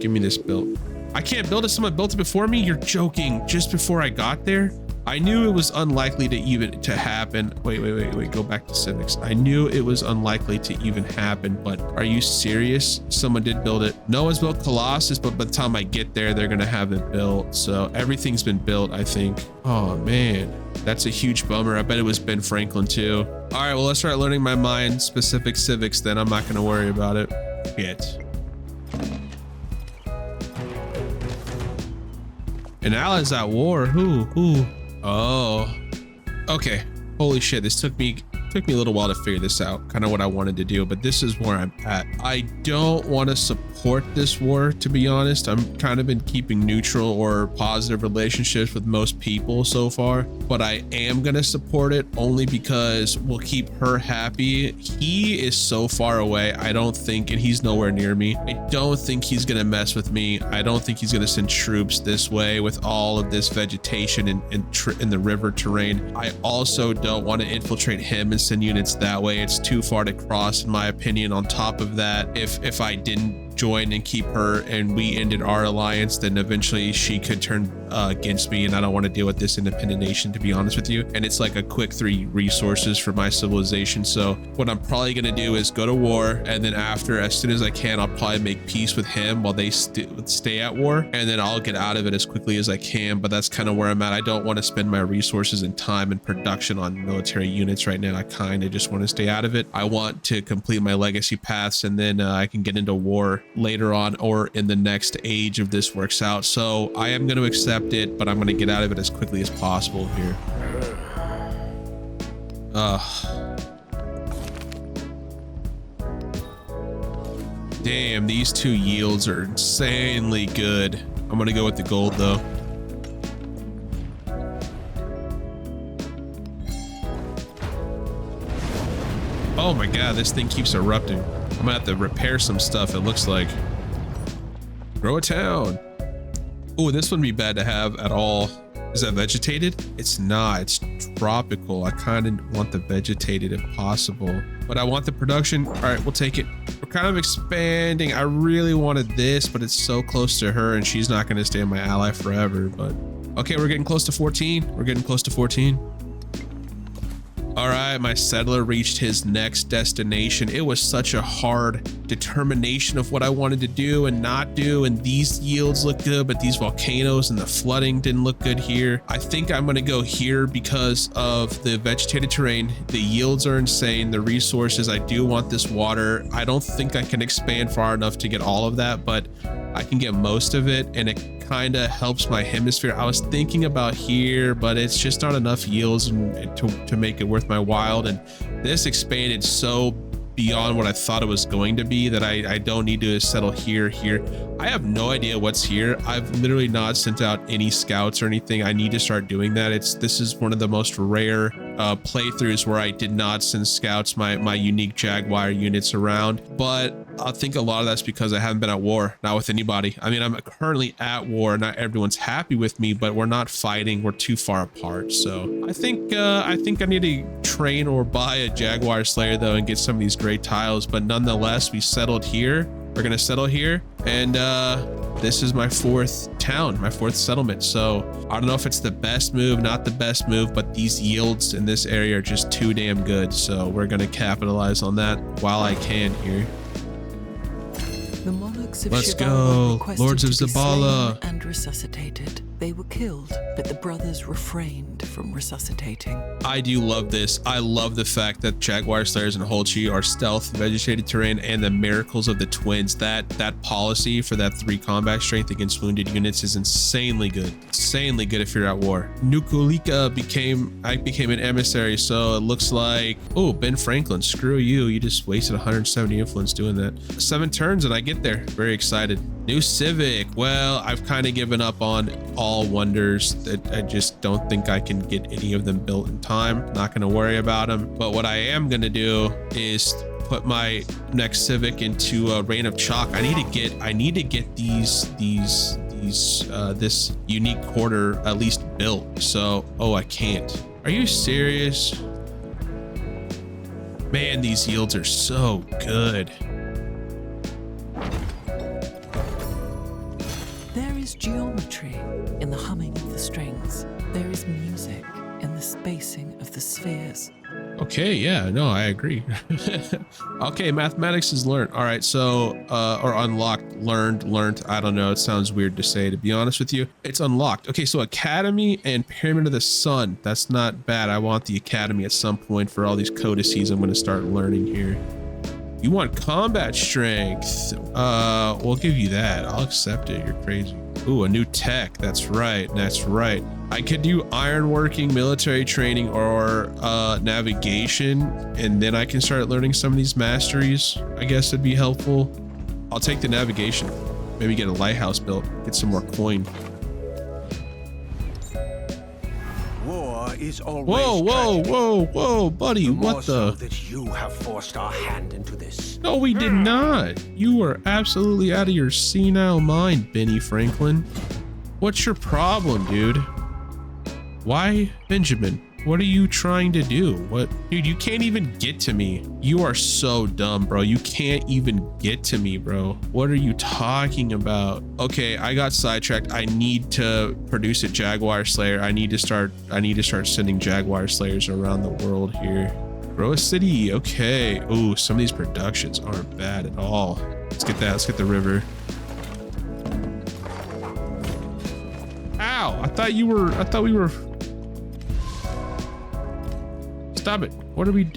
Give me this built. I can't build it. Someone built it before me. You're joking. Just before I got there, I knew it was unlikely to happen. Wait. Go back to civics. I knew it was unlikely to even happen, but are you serious? Someone did build it. No one's built Colossus, but by the time I get there, they're gonna have it built. So everything's been built, I think. Oh man, that's a huge bummer. I bet it was Ben Franklin too. All right, well, let's start learning my Mayan specific civics then. I'm not gonna worry about it yet. And Al is at war. Who? Oh, okay. Holy shit, this took me a little while to figure this out, kind of what I wanted to do, but this is where I'm at. I don't want to support this war, to be honest. I'm kind of been keeping neutral or positive relationships with most people so far, but I am going to support it only because we'll keep her happy. He is so far away. I don't think, and he's nowhere near me. I don't think he's going to mess with me. I don't think he's going to send troops this way with all of this vegetation in the river terrain. I also don't want to infiltrate him and send units that way. It's too far to cross, in my opinion. On top of that, if I didn't join and keep her and we ended our alliance, then eventually she could turn against me, and I don't want to deal with this independent nation, to be honest with you. And it's like a quick 3 resources for my civilization. So what I'm probably going to do is go to war, and then after, as soon as I can, I'll probably make peace with him while they stay at war, and then I'll get out of it as quickly as I can. But that's kind of where I'm at. I don't want to spend my resources and time and production on military units right now. I kind of just want to stay out of it. I want to complete my legacy paths, and then I can get into war later on or in the next age if this works out. So I am going to accept it, but I'm going to get out of it as quickly as possible here. Damn, these 2 yields are insanely good. I'm going to go with the gold though. Oh my god, this thing keeps erupting. I'm gonna have to repair some stuff, it looks like. Grow a town. Oh, this wouldn't be bad to have at all. Is that vegetated? It's not, it's tropical. I kind of want the vegetated if possible, but I want the production. All right, we'll take it. We're kind of expanding. I really wanted this, but it's so close to her and she's not gonna stay my ally forever, but okay, we're getting close to 14. We're getting close to 14. All right, my settler reached his next destination. It was such a hard determination of what I wanted to do and not do, and these yields look good, but these volcanoes and the flooding didn't look good here. I think I'm gonna go here because of the vegetated terrain. The yields are insane, the resources. I do want this water. I don't think I can expand far enough to get all of that, but I can get most of it, and it kind of helps my hemisphere. I was thinking about here, but it's just not enough yields to make it worth my while, and this expanded so beyond what I thought it was going to be that I don't need to settle here. I have no idea what's here. I've literally not sent out any scouts or anything. I need to start doing that. This is one of the most rare playthroughs where I did not send scouts, my unique Jaguar units around, but I think a lot of that's because I haven't been at war, not with anybody. I mean, I'm currently at war. Not everyone's happy with me, but we're not fighting. We're too far apart. So I think I need to train or buy a Jaguar Slayer though and get some of these great tiles. But nonetheless, we settled here. We're gonna settle here, and this is my 4th town, my 4th settlement. So I don't know if it's the best move, not the best move, but these yields in this area are just too damn good. So we're gonna capitalize on that while I can here. The monarch Monks of Let's Shibala go. requested Lords of to be Zabala. slain and resuscitated. They were killed, but the brothers refrained from resuscitating. I do love this. I love the fact that Jaguar Slayers and Holchi are stealth, vegetated terrain, and the miracles of the twins. That policy for that 3 combat strength against wounded units is insanely good. Insanely good if you're at war. Nukulika I became an emissary, so it looks like, oh, Ben Franklin, screw you. You just wasted 170 influence doing that. 7 turns and I get there. Very excited. New Civic. Well, I've kind of given up on all wonders. I just don't think I can get any of them built in time. Not going to worry about them. But what I am going to do is put my next Civic into Reign of Chalk. I need to get this unique quarter at least built. So, oh, I can't. Are you serious? Man, these yields are so good. There is geometry in the humming of the strings. There is music in the spacing of the spheres. Okay, yeah, no, I agree. Okay, mathematics is learned. All right, so, or unlocked, learned. I don't know. It sounds weird to say, to be honest with you. It's unlocked. Okay, so Academy and Pyramid of the Sun. That's not bad. I want the Academy at some point for all these codices I'm going to start learning here. You want combat strength? We'll give you that. I'll accept it. You're crazy. Ooh, a new tech. That's right. That's right. I could do ironworking, military training, or navigation, and then I can start learning some of these masteries. I guess it'd be helpful. I'll take the navigation. Maybe get a lighthouse built. Get some more coin. War is always Whoa, buddy. more What so the? that you have forced our hand into this. No, we did not. You are absolutely out of your senile mind, Benny Franklin. What's your problem, dude? Why, Benjamin? What are you trying to do? What? Dude, you can't even get to me. You are so dumb, bro. You can't even get to me, bro. What are you talking about? Okay, I got sidetracked. I need to produce a Jaguar Slayer. I need to start sending Jaguar Slayers around the world here. Grow a city. Okay. Ooh, some of these productions aren't bad at all. Let's get that. Let's get the river. Ow! I thought we were. Stop it. What are we?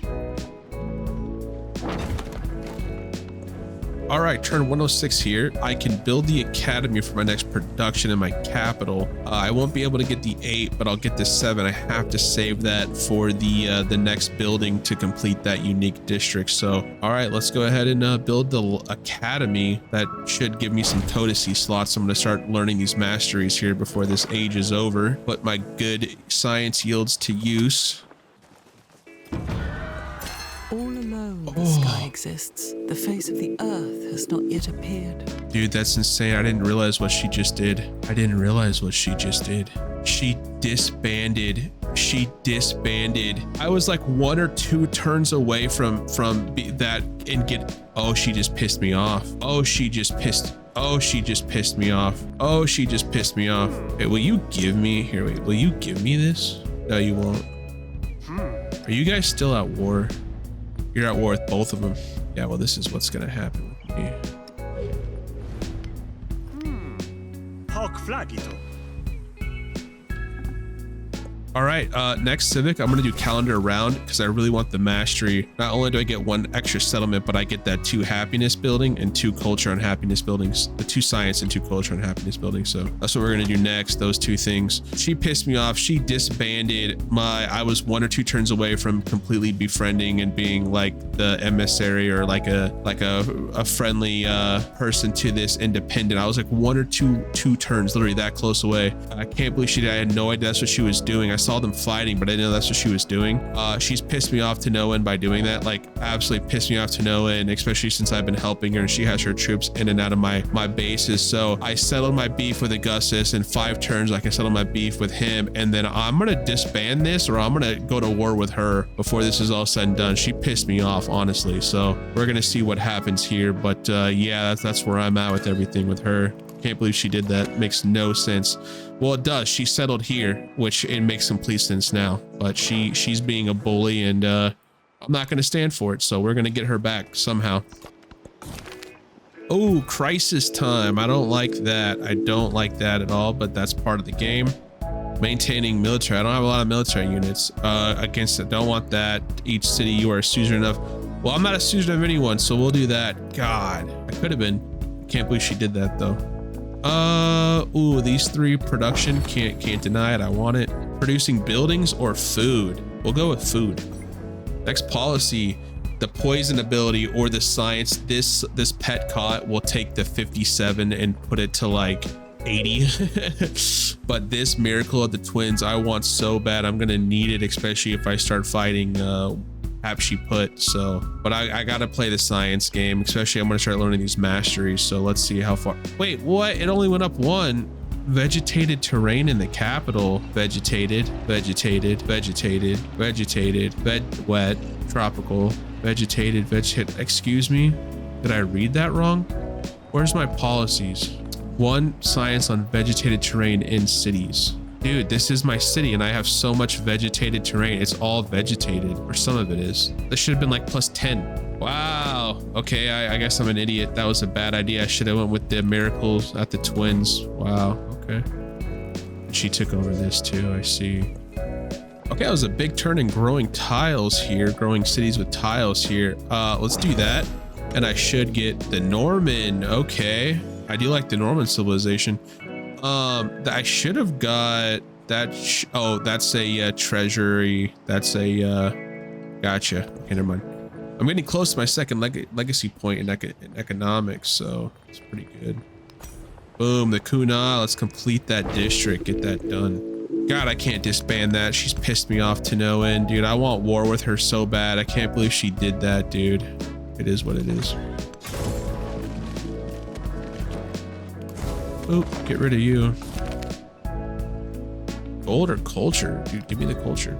All right, turn 106 here. I can build the academy for my next production in my capital. I won't be able to get the 8, but I'll get the 7. I have to save that for the next building to complete that unique district. So, all right, let's go ahead and build the academy. That should give me some codicy slots. I'm going to start learning these masteries here before this age is over. Put my good science yields to use. All alone the sky exists. The face of the earth has not yet appeared. Dude, that's insane. I didn't realize what she just did. She disbanded. I was like 1 or 2 turns away from that and get. Oh, she just pissed me off. She just pissed me off. Hey, will you give me here? Wait, will you give me this? No, you won't. Are you guys still at war? You're at war with both of them. Yeah, well, this is what's gonna happen with me. Hoc flagito. All right, next Civic, I'm gonna do calendar round because I really want the mastery. Not only do I get 1 extra settlement, but I get that 2 happiness building and 2 culture and happiness buildings, the 2 science and 2 culture and happiness buildings. So that's what we're gonna do next, those 2 things. She pissed me off. She disbanded I was 1 or 2 turns away from completely befriending and being like the emissary or like a friendly person to this independent. I was like 1 or 2 turns, literally that close away. I can't believe she did. I had no idea that's what she was doing. I saw them fighting, but I didn't know that's what she was doing. She's pissed me off to no end by doing that. Like, absolutely pissed me off to no end, especially since I've been helping her and she has her troops in and out of my bases. So I settled my beef with Augustus. In 5 turns, I can settle my beef with him, and then I'm gonna disband this, or I'm gonna go to war with her before this is all said and done. She pissed me off, honestly. So we're gonna see what happens here. But yeah, that's where I'm at with everything with her. Can't believe she did that. Makes no sense. Well, it does. She settled here, which it makes complete sense now. But she's being a bully, and I'm not going to stand for it. So we're going to get her back somehow. Oh, crisis time. I don't like that. I don't like that at all, but that's part of the game. Maintaining military. I don't have a lot of military units against it. Don't want that. Each city you are a suzerain of. Well, I'm not a suzerain of anyone, so we'll do that. God, I could have been. Can't believe she did that though. Ooh, these three production. Can't deny it. I want it. Producing buildings or food. We'll go with food. Next policy. The poison ability or the science. This pet caught will take the 57 and put it to like 80. But this miracle of the twins I want so bad. I'm gonna need it, especially if I start fighting she put. So but I gotta play the science game, especially I'm gonna start learning these masteries. So let's see how far. Wait, what? It only went up one. Vegetated terrain in the capital. Vegetated, wet, tropical, vegetated. Excuse me, did I read that wrong? Where's my policies? 1 science on vegetated terrain in cities. Dude, this is my city and I have so much vegetated terrain. It's all vegetated, or some of it is. This should have been like plus 10. Wow. Okay, I guess I'm an idiot. That was a bad idea. I should have went with the miracles at the twins. Wow. Okay. She took over this too, I see. Okay, that was a big turn in growing tiles here, growing cities with tiles here. Let's do that. And I should get the Norman. Okay. I do like the Norman civilization. I should have got that. Oh, that's a treasury. That's a gotcha. Okay, never mind. I'm getting close to my second legacy point in economics, so it's pretty good. Boom, the Kuna. Let's complete that district. Get that done. God, I can't disband that. She's pissed me off to no end, dude. I want war with her so bad. I can't believe she did that, dude. It is what it is. Oh, get rid of you. Gold or culture? Dude, give me the culture.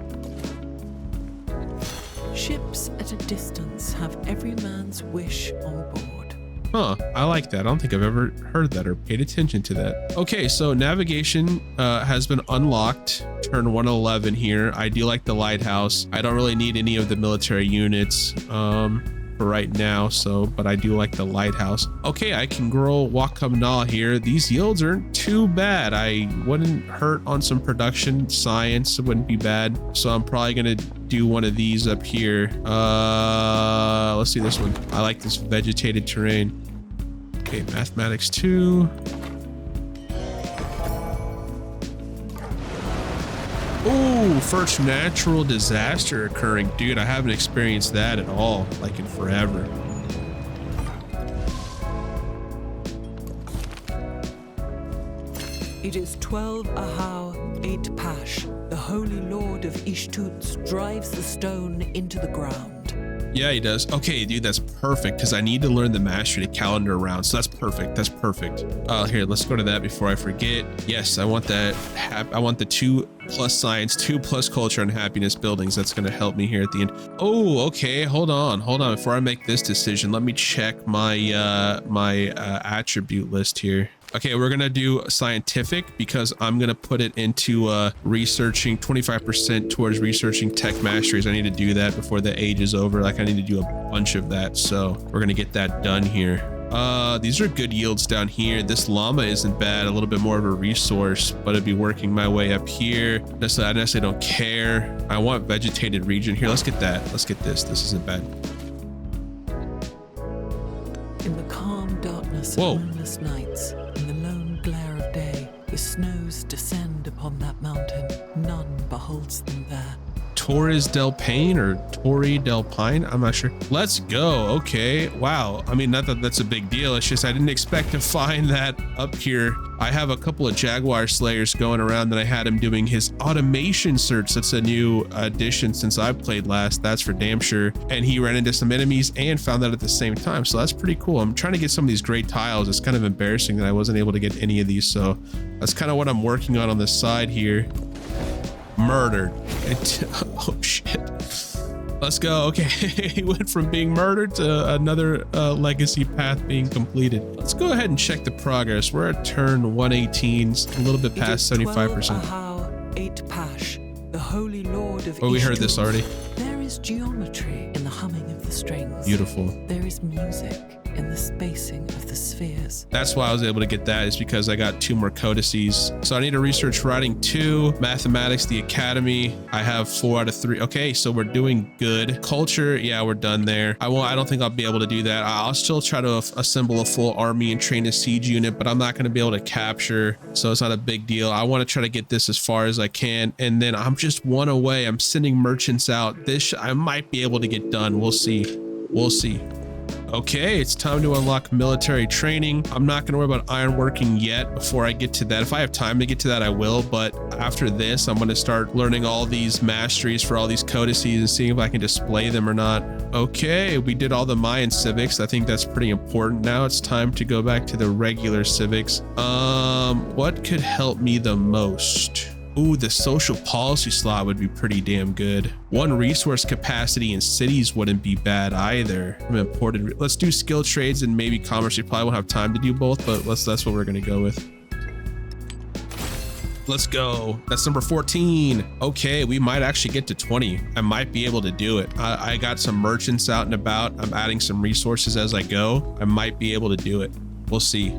Ships at a distance have every man's wish on board. Huh, I like that. I don't think I've ever heard that or paid attention to that. Okay, so navigation has been unlocked. Turn 111 here. I do like the lighthouse. I don't really need any of the military units for right now, so but I do like the lighthouse. Okay, I can grow Wakamna here. These yields aren't too bad. I wouldn't hurt on some production science. It wouldn't be bad. So I'm probably gonna do one of these up here. Let's see this one. I like this vegetated terrain. Okay, mathematics 2. Oh, first natural disaster occurring. Dude, I haven't experienced that at all, like in forever. It is 12 Ahau, 8 Pash. The Holy Lord of Ishtuts drives the stone into the ground. Yeah, he does. Okay, dude, that's perfect because I need to learn the mastery to calendar around. So that's perfect. That's perfect. Here, let's go to that before I forget. Yes, I want that. I want the 2+ science, 2+ culture and happiness buildings. That's going to help me here at the end. Oh, okay. Hold on. Before I make this decision, let me check my my attribute list here. Okay, we're gonna do scientific because I'm gonna put it into researching 25% towards researching tech masteries. I need to do that before the age is over. Like I need to do a bunch of that. So we're gonna get that done here. These are good yields down here. This llama isn't bad, a little bit more of a resource, but it'd be working my way up here. I necessarily don't care. I want vegetated region here. Let's get that. Let's get this. This isn't bad. In the calm darkness of moonless nights, in the lone glare of day, the snows descend upon that mountain. None beholds them there. Torres del Paine or Torre del Pine, I'm not sure. Let's go. Okay, wow. I mean, not that that's a big deal. It's just I didn't expect to find that up here. I have a couple of Jaguar Slayers going around that I had him doing his automation search. That's a new addition since I played last. That's for damn sure. And he ran into some enemies and found that at the same time. So that's pretty cool. I'm trying to get some of these great tiles. It's kind of embarrassing that I wasn't able to get any of these. So that's kind of what I'm working on the side here. Murdered. Oh shit. Let's go. Okay, he went from being murdered to another legacy path being completed. Let's go ahead and check the progress. We're at turn 118, a little bit past 75%. Ahau, 8 Pash, the Holy Lord of Oh, we heard this already. There is geometry in the humming of the strings. Beautiful. There is music in the spacing of the spheres. That's why I was able to get that, is because I got 2 more codices. So I need to research writing 2, mathematics, the academy. I have 4 out of 3. Okay, so we're doing good. Culture, yeah, we're done there. I don't think I'll be able to do that. I'll still try to assemble a full army and train a siege unit, but I'm not going to be able to capture, so it's not a big deal. I want to try to get this as far as I can, and then I'm just 1 away. I'm sending merchants out. This I might be able to get done. We'll see. We'll see. Okay, it's time to unlock military training. I'm not going to worry about ironworking yet before I get to that. If I have time to get to that, I will. But after this, I'm going to start learning all these masteries for all these codices and seeing if I can display them or not. Okay, we did all the Mayan civics. I think that's pretty important. Now it's time to go back to the regular civics. What could help me the most? Ooh, the social policy slot would be pretty damn good. 1 resource capacity in cities wouldn't be bad either. Important. Let's do skill trades and maybe commerce. We probably won't have time to do both, but that's what we're gonna go with. Let's go. That's number 14. Okay, we might actually get to 20. I might be able to do it. I got some merchants out and about. I'm adding some resources as I go. I might be able to do it. We'll see.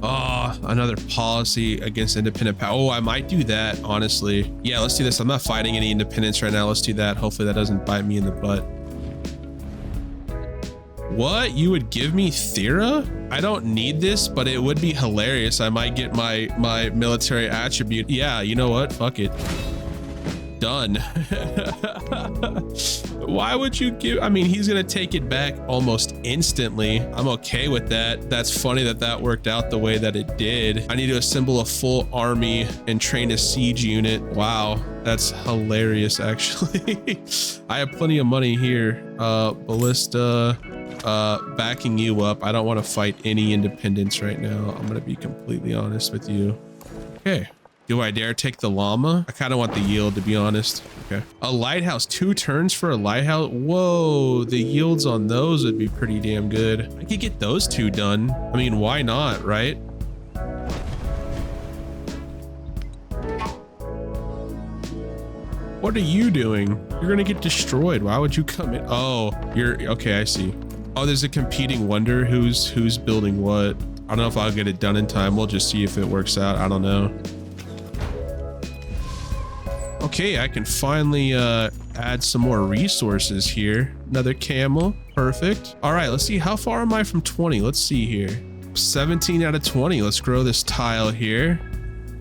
Oh, another policy against independent power. Oh, I might do that, honestly. Yeah, let's do this. I'm not fighting any independence right now. Let's do that. Hopefully that doesn't bite me in the butt. What? You would give me Thera? I don't need this, but it would be hilarious. I might get my military attribute. Yeah, you know what? Fuck it. Done. Why would you give? I mean, he's gonna take it back almost instantly. I'm okay with that. That's funny that that worked out the way that it did. I need to assemble a full army and train a siege unit. Wow, that's hilarious, actually. I have plenty of money here. Ballista, backing you up. I don't want to fight any independents right now. I'm gonna be completely honest with you. Okay. Do I dare take the llama? I kind of want the yield, to be honest. Okay. A lighthouse, 2 turns for a lighthouse. Whoa, the yields on those would be pretty damn good. I could get those 2 done. I mean, why not, right? What are you doing? You're gonna get destroyed. Why would you come in? Oh, you're okay. I see. Oh, there's a competing wonder. Who's building what? I don't know if I'll get it done in time. We'll just see if it works out. I don't know. Okay, I can finally add some more resources here. Another camel, perfect. All right, let's see, how far am I from 20? Let's see here. 17 out of 20. Let's grow this tile here.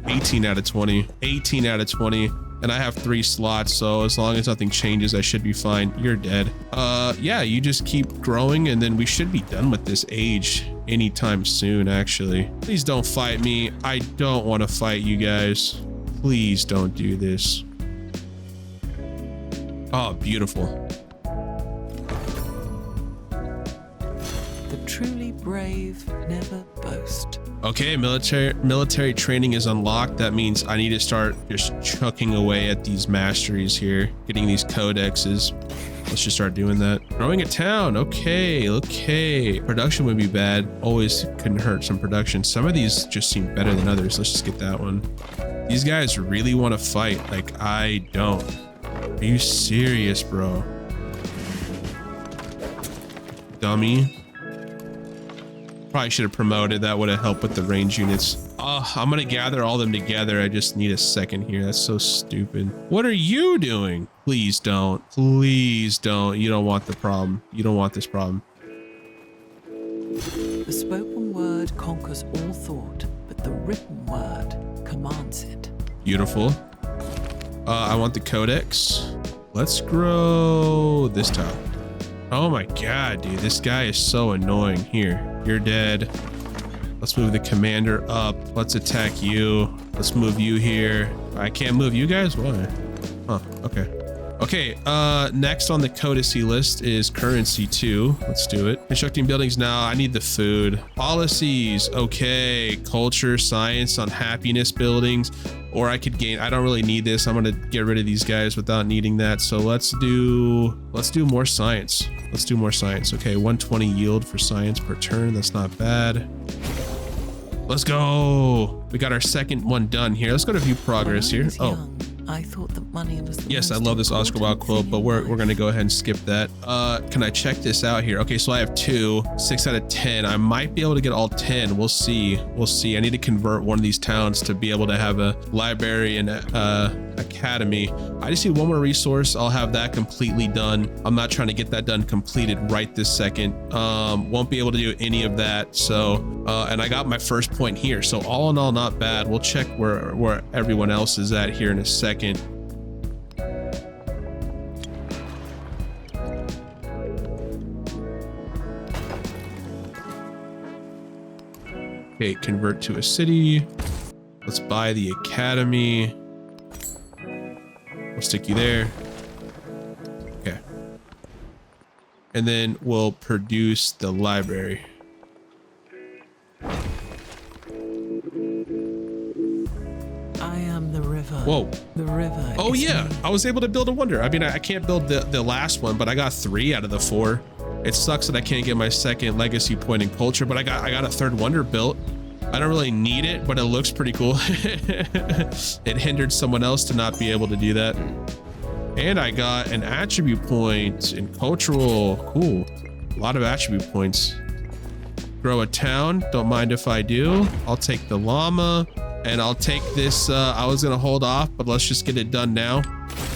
18 out of 20, 18 out of 20. And I have 3 slots, so as long as nothing changes, I should be fine. You're dead. Yeah, you just keep growing, and then we should be done with this age anytime soon, actually. Please don't fight me. I don't want to fight you guys. Please don't do this. Oh, beautiful. The truly brave never boast. Okay, military training is unlocked. That means I need to start just chucking away at these masteries here, getting these codexes. Let's just start doing that. Growing a town. Okay, okay. Production would be bad. Always couldn't hurt some production. Some of these just seem better than others. Let's just get that one. These guys really want to fight. Like, I don't. Are you serious, bro? Dummy. Probably should have promoted. That would have helped with the range units. Oh, I'm gonna gather all them together. I just need a second here. That's so stupid. What are you doing? Please don't. Please don't. You don't want the problem. You don't want this problem. The spoken word conquers all thought, but the written word commands it. Beautiful. I want the codex. Let's grow this tile. Oh my god, dude, this guy is so annoying. Here, you're dead. Let's move the commander up. Let's attack you. Let's move you here. I can't move you guys? Why? Huh, okay. Okay, next on the codice list is currency 2. Let's do it. Constructing buildings now. I need the food. Policies. Okay, culture, science on happiness buildings. Or I could gain, I don't really need this. I'm gonna get rid of these guys without needing that. So let's do more science. Let's do more science. Okay, 120 yield for science per turn. That's not bad. Let's go. We got our second one done here. Let's go to view progress here. Oh, I thought that money was the Yes, I most love this Oscar Wilde important quote, thing but in we're life. going to go ahead and skip that. Can I check this out here? Okay, so I have 2, 6 out of 10. I might be able to get all 10. We'll see. We'll see. I need to convert one of these towns to be able to have a library and academy. I just need one more resource. I'll have that completely done. I'm not trying to get that done completed right this second. Won't be able to do any of that. So, and I got my first point here. So all in all, not bad. We'll check where everyone else is at here in a second. Okay, convert to a city. Let's buy the academy. We'll stick you there. Okay. And then we'll produce the library. I am the river. Whoa. The river. Oh is yeah, me. I was able to build a wonder. I mean, I can't build the last one, but I got 3 out of the 4. It sucks that I can't get my second legacy point in culture, but I got a third wonder built. I don't really need it, but it looks pretty cool. It hindered someone else to not be able to do that. And I got an attribute point in cultural. Cool. A lot of attribute points. Grow a town. Don't mind if I do. I'll take the llama. And I'll take this. I was going to hold off, but let's just get it done now.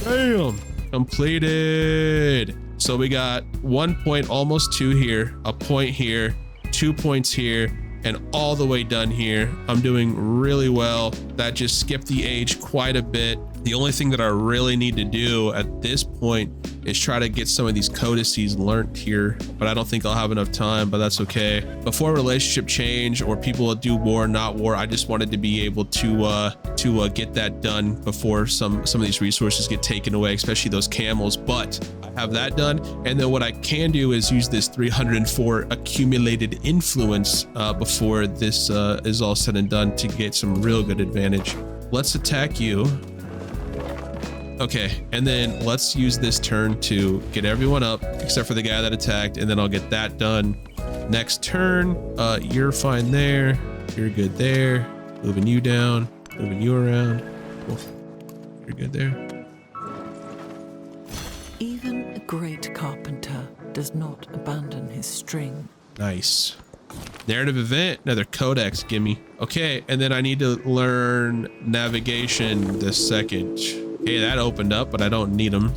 Bam. Completed. So we got 1 point, almost 2 here, a point here, 2 points here, and all the way done here. I'm doing really well. That just skipped the age quite a bit. The only thing that I really need to do at this point is try to get some of these codices learnt here, but I don't think I'll have enough time, but that's okay. Before relationship change or people do war, not war, I just wanted to be able to get that done before some of these resources get taken away, especially those camels. But I have that done, and then what I can do is use this 304 accumulated influence before this is all said and done to get some real good advantage. Let's attack you. Okay, and then let's use this turn to get everyone up except for the guy that attacked, and then I'll get that done. Next turn, you're fine there. You're good there. Moving you down, moving you around. Cool. You're good there. Even a great carpenter does not abandon his string. Nice. Narrative event, another codex, gimme. Okay, and then I need to learn navigation this second. Okay, that opened up, but I don't need them.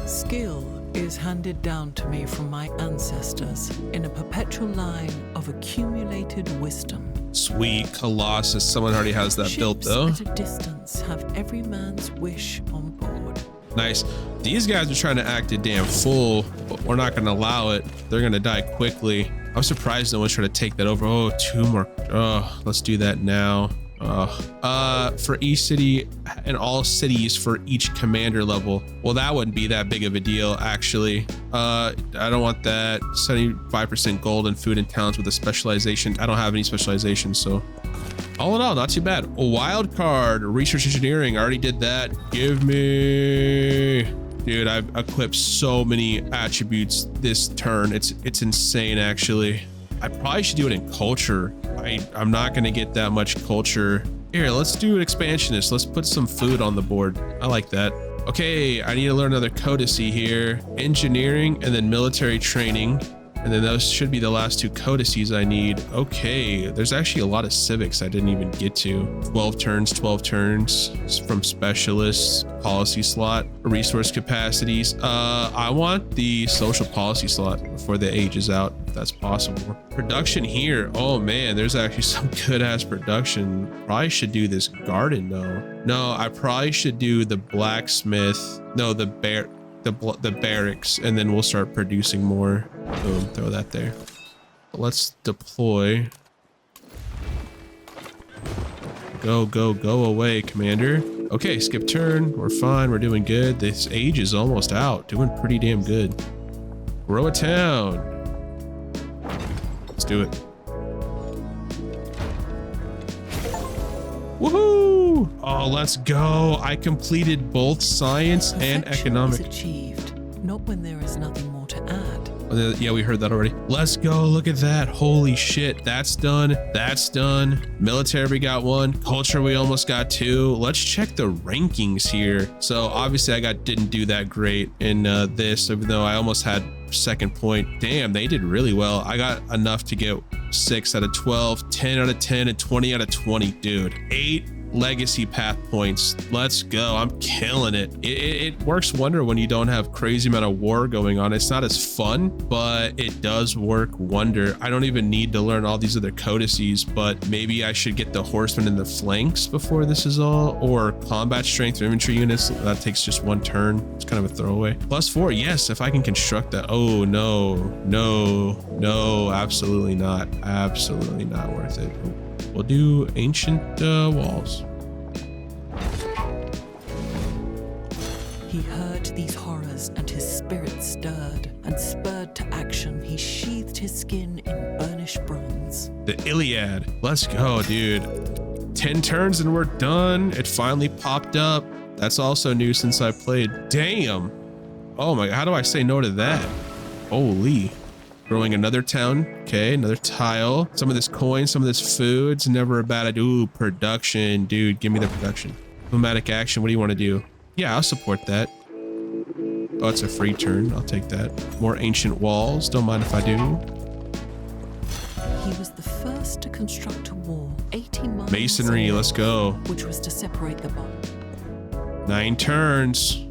Skill is handed down to me from my ancestors in a perpetual line of accumulated wisdom. Sweet, Colossus. Someone already has that built though. Ships at a distance have every man's wish on board. Nice. These guys are trying to act a damn fool, but we're not going to allow it. They're going to die quickly. I'm surprised no one's trying to take that over. Oh, 2 more. Oh, let's do that now. For each city and all cities for each commander level. Well, that wouldn't be that big of a deal, actually. I don't want that. 75% gold and food and towns with a specialization. I don't have any specializations, so all in all, not too bad. A wild card, research engineering. I already did that. Give me, dude. I've equipped so many attributes this turn. It's insane, actually. I probably should do it in culture. I'm not going to get that much culture. Here, let's do an expansionist. Let's put some food on the board. I like that. Okay, I need to learn another codice here. Engineering and then military training. And then those should be the last 2 codices I need. Okay, there's actually a lot of civics I didn't even get to. 12 turns from specialists, policy slot, resource capacities. I want the social policy slot before the age is out, if that's possible. Production here. Oh man, there's actually some good ass production. Probably should do this garden though. No, I probably should do the blacksmith. No, the barracks, and then we'll start producing more. Boom, throw that there. Let's deploy. Go, go, go away, Commander. Okay, skip turn. We're fine. We're doing good. This age is almost out. Doing pretty damn good. Grow a town. Let's do it. Woohoo! Oh, let's go. I completed both science and Perfection economic. is achieved, not when there is nothing more to add, Yeah, we heard that already. Let's go. Look at that. Holy shit. That's done. That's done. Military, we got 1. Culture, we almost got 2. Let's check the rankings here. So obviously I didn't do that great in this, even though I almost had second point. Damn, they did really well. I got enough to get 6 out of 12, 10 out of 10, and 20 out of 20, dude. 8 legacy path points. Let's go. I'm killing it. It works wonder when you don't have crazy amount of war going on. It's not as fun, but it does work wonder. I don't even need to learn all these other codices, but maybe I should get the horsemen in the flanks before this is all, or combat strength or infantry units. That takes just 1 turn. It's kind of a throwaway. +4. Yes, if I can construct that. Oh no, no, no, absolutely not. Absolutely not worth it. We'll do ancient walls. He heard these horrors and his spirit stirred, and spurred to action he sheathed his skin in burnished bronze. The Iliad. Let's go, dude. 10 turns and we're done. It finally popped up. That's also new since I played. Damn. Oh my, how do I say no to that? Holy. Growing another town. Okay, another tile. Some of this coin, some of this food. It's never a bad idea. Ooh, production. Dude, give me the production. Diplomatic action. What do you want to do? Yeah, I'll support that. Oh, it's a free turn. I'll take that. More ancient walls. Don't mind if I do. He was the first to construct a wall 18 miles Masonry. away, Let's go. which was to separate the bond. 9 turns.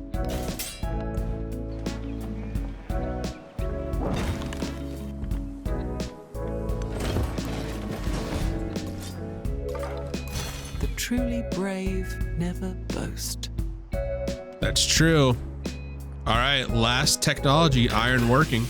The truly brave never boast. That's true. All right, last technology, iron working.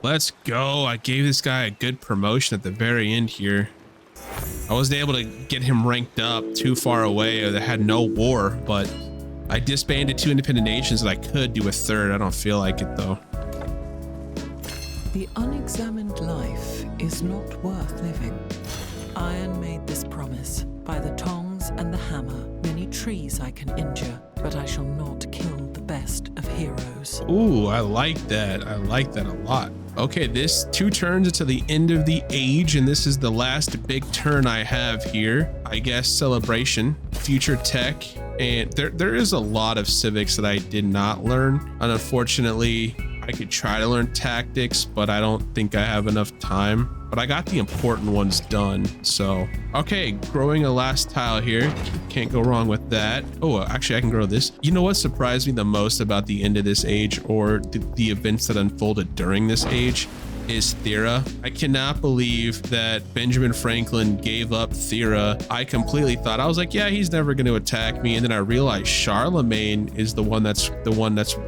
Let's go. I gave this guy a good promotion at the very end here. I wasn't able to get him ranked up too far away or that had no war, but I disbanded 2 independent nations and I could do a 3rd. I don't feel like it though. The unexamined life is not worth living. Iron made this promise. By the tongs and the hammer, many trees I can injure, but I shall not kill the best of heroes. Ooh, I like that. I like that a lot. Okay, this 2 turns until the end of the age, and this is the last big turn I have here. I guess celebration, future tech, and there is a lot of civics that I did not learn. And unfortunately, I could try to learn tactics, but I don't think I have enough time. But I got the important ones done. So, okay, growing a last tile here. Can't go wrong with that. Oh, actually, I can grow this. You know what surprised me the most about the end of this age, or the events that unfolded during this age, is Thera. I cannot believe that Benjamin Franklin gave up Thera. I completely thought, I was like, yeah, he's never going to attack me. And then I realized Charlemagne is the one that's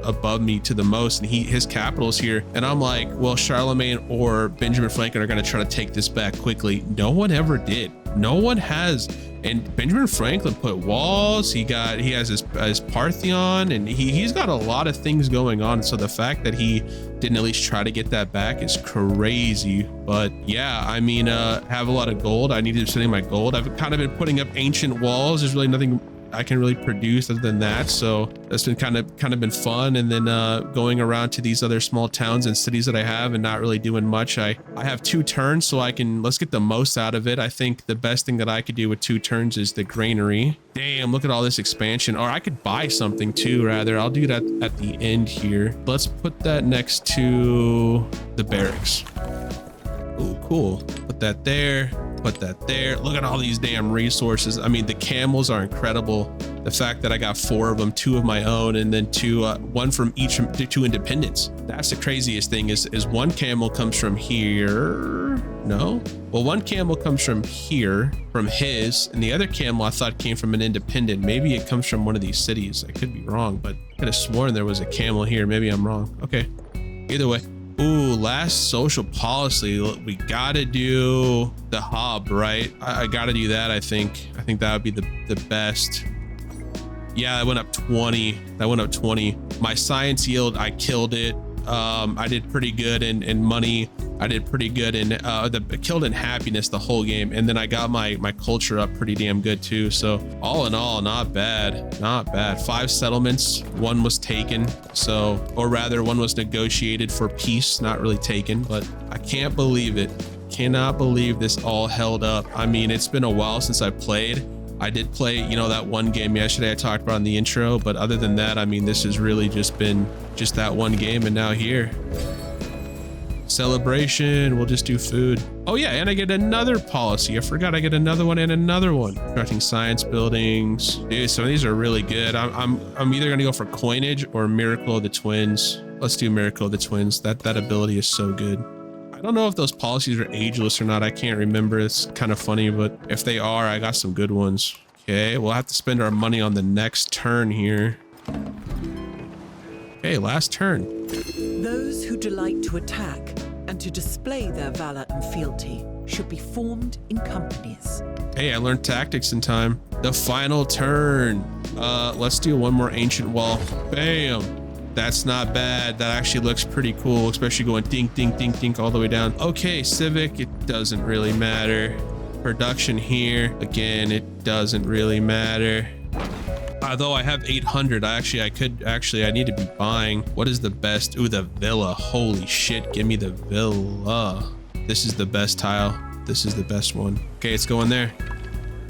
above me to the most, and his capital's here. And I'm like, well, Charlemagne or Benjamin Franklin are going to try to take this back quickly. No one ever did. No one has. And Benjamin Franklin put walls. He has his Parthenon, and he's got a lot of things going on. So the fact that he didn't at least try to get that back is crazy. But yeah, I mean, have a lot of gold. I need to be spending my gold. I've kind of been putting up ancient walls. There's really nothing I can really produce other than that. So that's been kind of been fun. And then going around to these other small towns and cities that I have and not really doing much. I have 2 turns, so let's get the most out of it. I think the best thing that I could do with 2 turns is the granary. Damn, look at all this expansion. Or I could buy something too, rather. I'll do that at the end here. Let's put that next to the barracks. Oh, cool. Put that there. Put that there. Look at all these damn resources. I mean, the camels are incredible. The fact that I got 4 of them, 2 of my own, and then 1 from each 2 independents. That's the craziest thing is 1 camel comes from here. No? Well, 1 camel comes from here, from his, and the other camel I thought came from an independent. Maybe it comes from one of these cities. I could be wrong, but I could have sworn there was a camel here. Maybe I'm wrong. Okay. Either way. Ooh, last social policy. We gotta do the hub, right? I gotta do that. I think that would be the best. Yeah, that went up 20. That went up 20. My science yield, I killed it. I did pretty good in money. I did pretty good in killed in happiness the whole game, and then I got my culture up pretty damn good too. So all in all, not bad, not bad. 5 settlements, 1 was taken, so, or rather 1 was negotiated for peace, not really taken. But I can't believe it. Cannot believe this all held up. I mean, it's been a while since I played. I did play, you know, that 1 game yesterday I talked about in the intro, but other than that, I mean, this has really just been just that 1 game, and now here. Celebration, we'll just do food. Oh yeah, and I get another policy. I forgot I get another one and another one. Constructing science buildings. Dude, some of these are really good. I'm either gonna go for coinage or Miracle of the Twins. Let's do Miracle of the Twins. That ability is so good. I don't know if those policies are ageless or not. I can't remember. It's kind of funny, but if they are, I got some good ones. Okay, we'll have to spend our money on the next turn here. Okay, last turn. Those who delight to attack and to display their valor and fealty should be formed in companies. Hey, I learned tactics in time. The final turn. Let's do 1 more ancient wall. Bam. That's not bad. That actually looks pretty cool, especially going dink, dink, dink, dink all the way down. Okay, civic, it doesn't really matter. Production here, again, it doesn't really matter. Although I have 800, I need to be buying. What is the best? Ooh, the villa. Holy shit, give me the villa. This is the best tile. This is the best one. Okay, it's going there.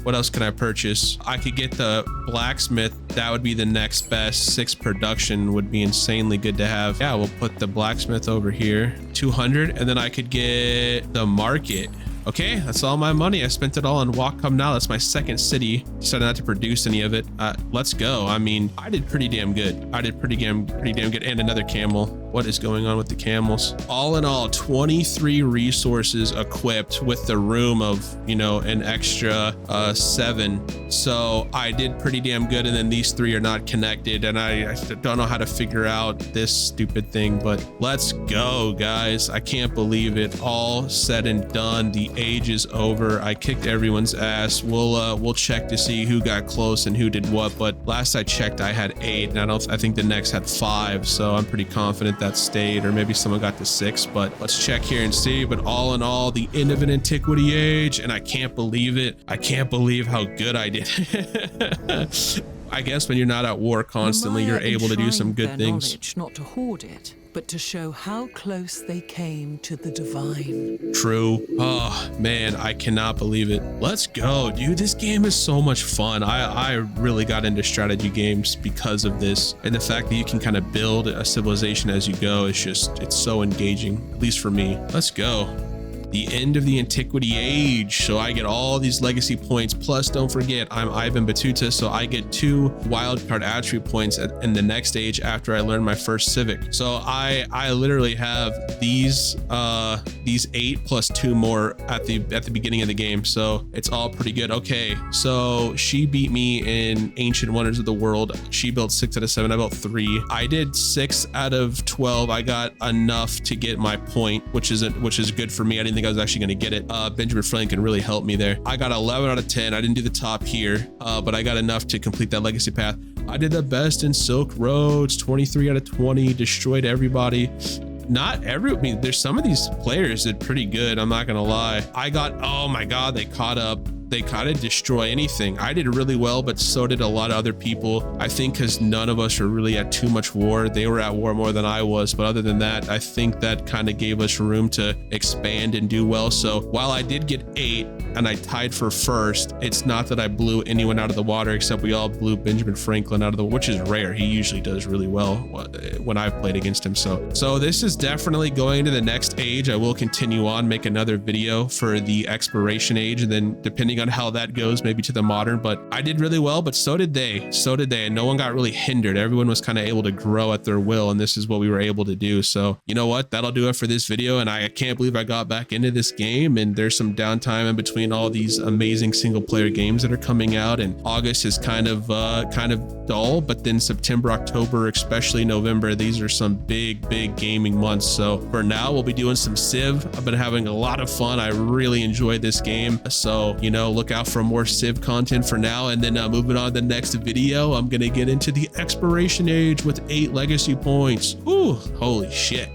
What else can I purchase? I could get the blacksmith. That would be the next best. 6 production would be insanely good to have. Yeah, we'll put the blacksmith over here. 200, and then I could get the market. Okay, that's all my money. I spent it all on Wakam now. That's my 2nd city. Decided not to produce any of it. Let's go. I mean, I did pretty damn good. I did pretty damn good. And another camel. What is going on with the camels? All in all, 23 resources equipped with the room of, you know, an extra 7. So I did pretty damn good. And then these 3 are not connected. And I don't know how to figure out this stupid thing, but let's go, guys. I can't believe it. All said and done. The age is over. I kicked everyone's ass. We'll check to see who got close and who did what, but last I checked I had 8, and I think the next had 5, so I'm pretty confident that stayed, or maybe someone got to 6, but let's check here and see. But all in all, the end of an antiquity age, and I can't believe it. I can't believe how good I did. I guess when you're not at war constantly, you're able to do some good things. Not to hoard it, but to show how close they came to the divine. True. Oh man, I cannot believe it. Let's go, dude. This game is so much fun. I really got into strategy games because of this, and the fact that you can kind of build a civilization as you go is just, it's so engaging, at least for me. Let's go. The end of the antiquity age. So I get all these legacy points. Plus, don't forget, I'm Ibn Battuta, so I get 2 wildcard attribute points in the next age after I learn my first civic. So I literally have these 8 plus 2 more at the beginning of the game. So it's all pretty good. Okay, so she beat me in Ancient Wonders of the World. She built 6 out of 7. I built 3. I did 6 out of 12. I got enough to get my point, which is good for me. I didn't think I was actually going to get it. Benjamin Franklin really helped me there. I got 11 out of 10. I didn't do the top here, but I got enough to complete that legacy path. I did the best in Silk Roads, 23 out of 20, destroyed everybody. I mean, there's some of these players did pretty good. I'm not going to lie. I got, oh my God, they caught up. they kind of destroy anything. I did really well, but so did a lot of other people. I think because none of us were really at too much war. They were at war more than I was, but other than that, I think that kind of gave us room to expand and do well. So while I did get 8 and I tied for first, it's not that I blew anyone out of the water, except we all blew Benjamin Franklin out of the, which is rare. He usually does really well when I've played against him. So this is definitely going to the next age. I will continue on, make another video for the exploration age, and then depending on how that goes, maybe to the modern. But I did really well, but so did they, and no one got really hindered. Everyone was kind of able to grow at their will, and this is what we were able to do. So you know what, that'll do it for this video. And I can't believe I got back into this game, and there's some downtime in between all these amazing single player games that are coming out, and August is kind of dull, but then September, October, especially November, these are some big gaming months. So for now, we'll be doing some Civ. I've been having a lot of fun. I really enjoyed this game, so you know, look out for more Civ content for now. And then moving on to the next video, I'm gonna get into the exploration age with 8 legacy points. Ooh, holy shit.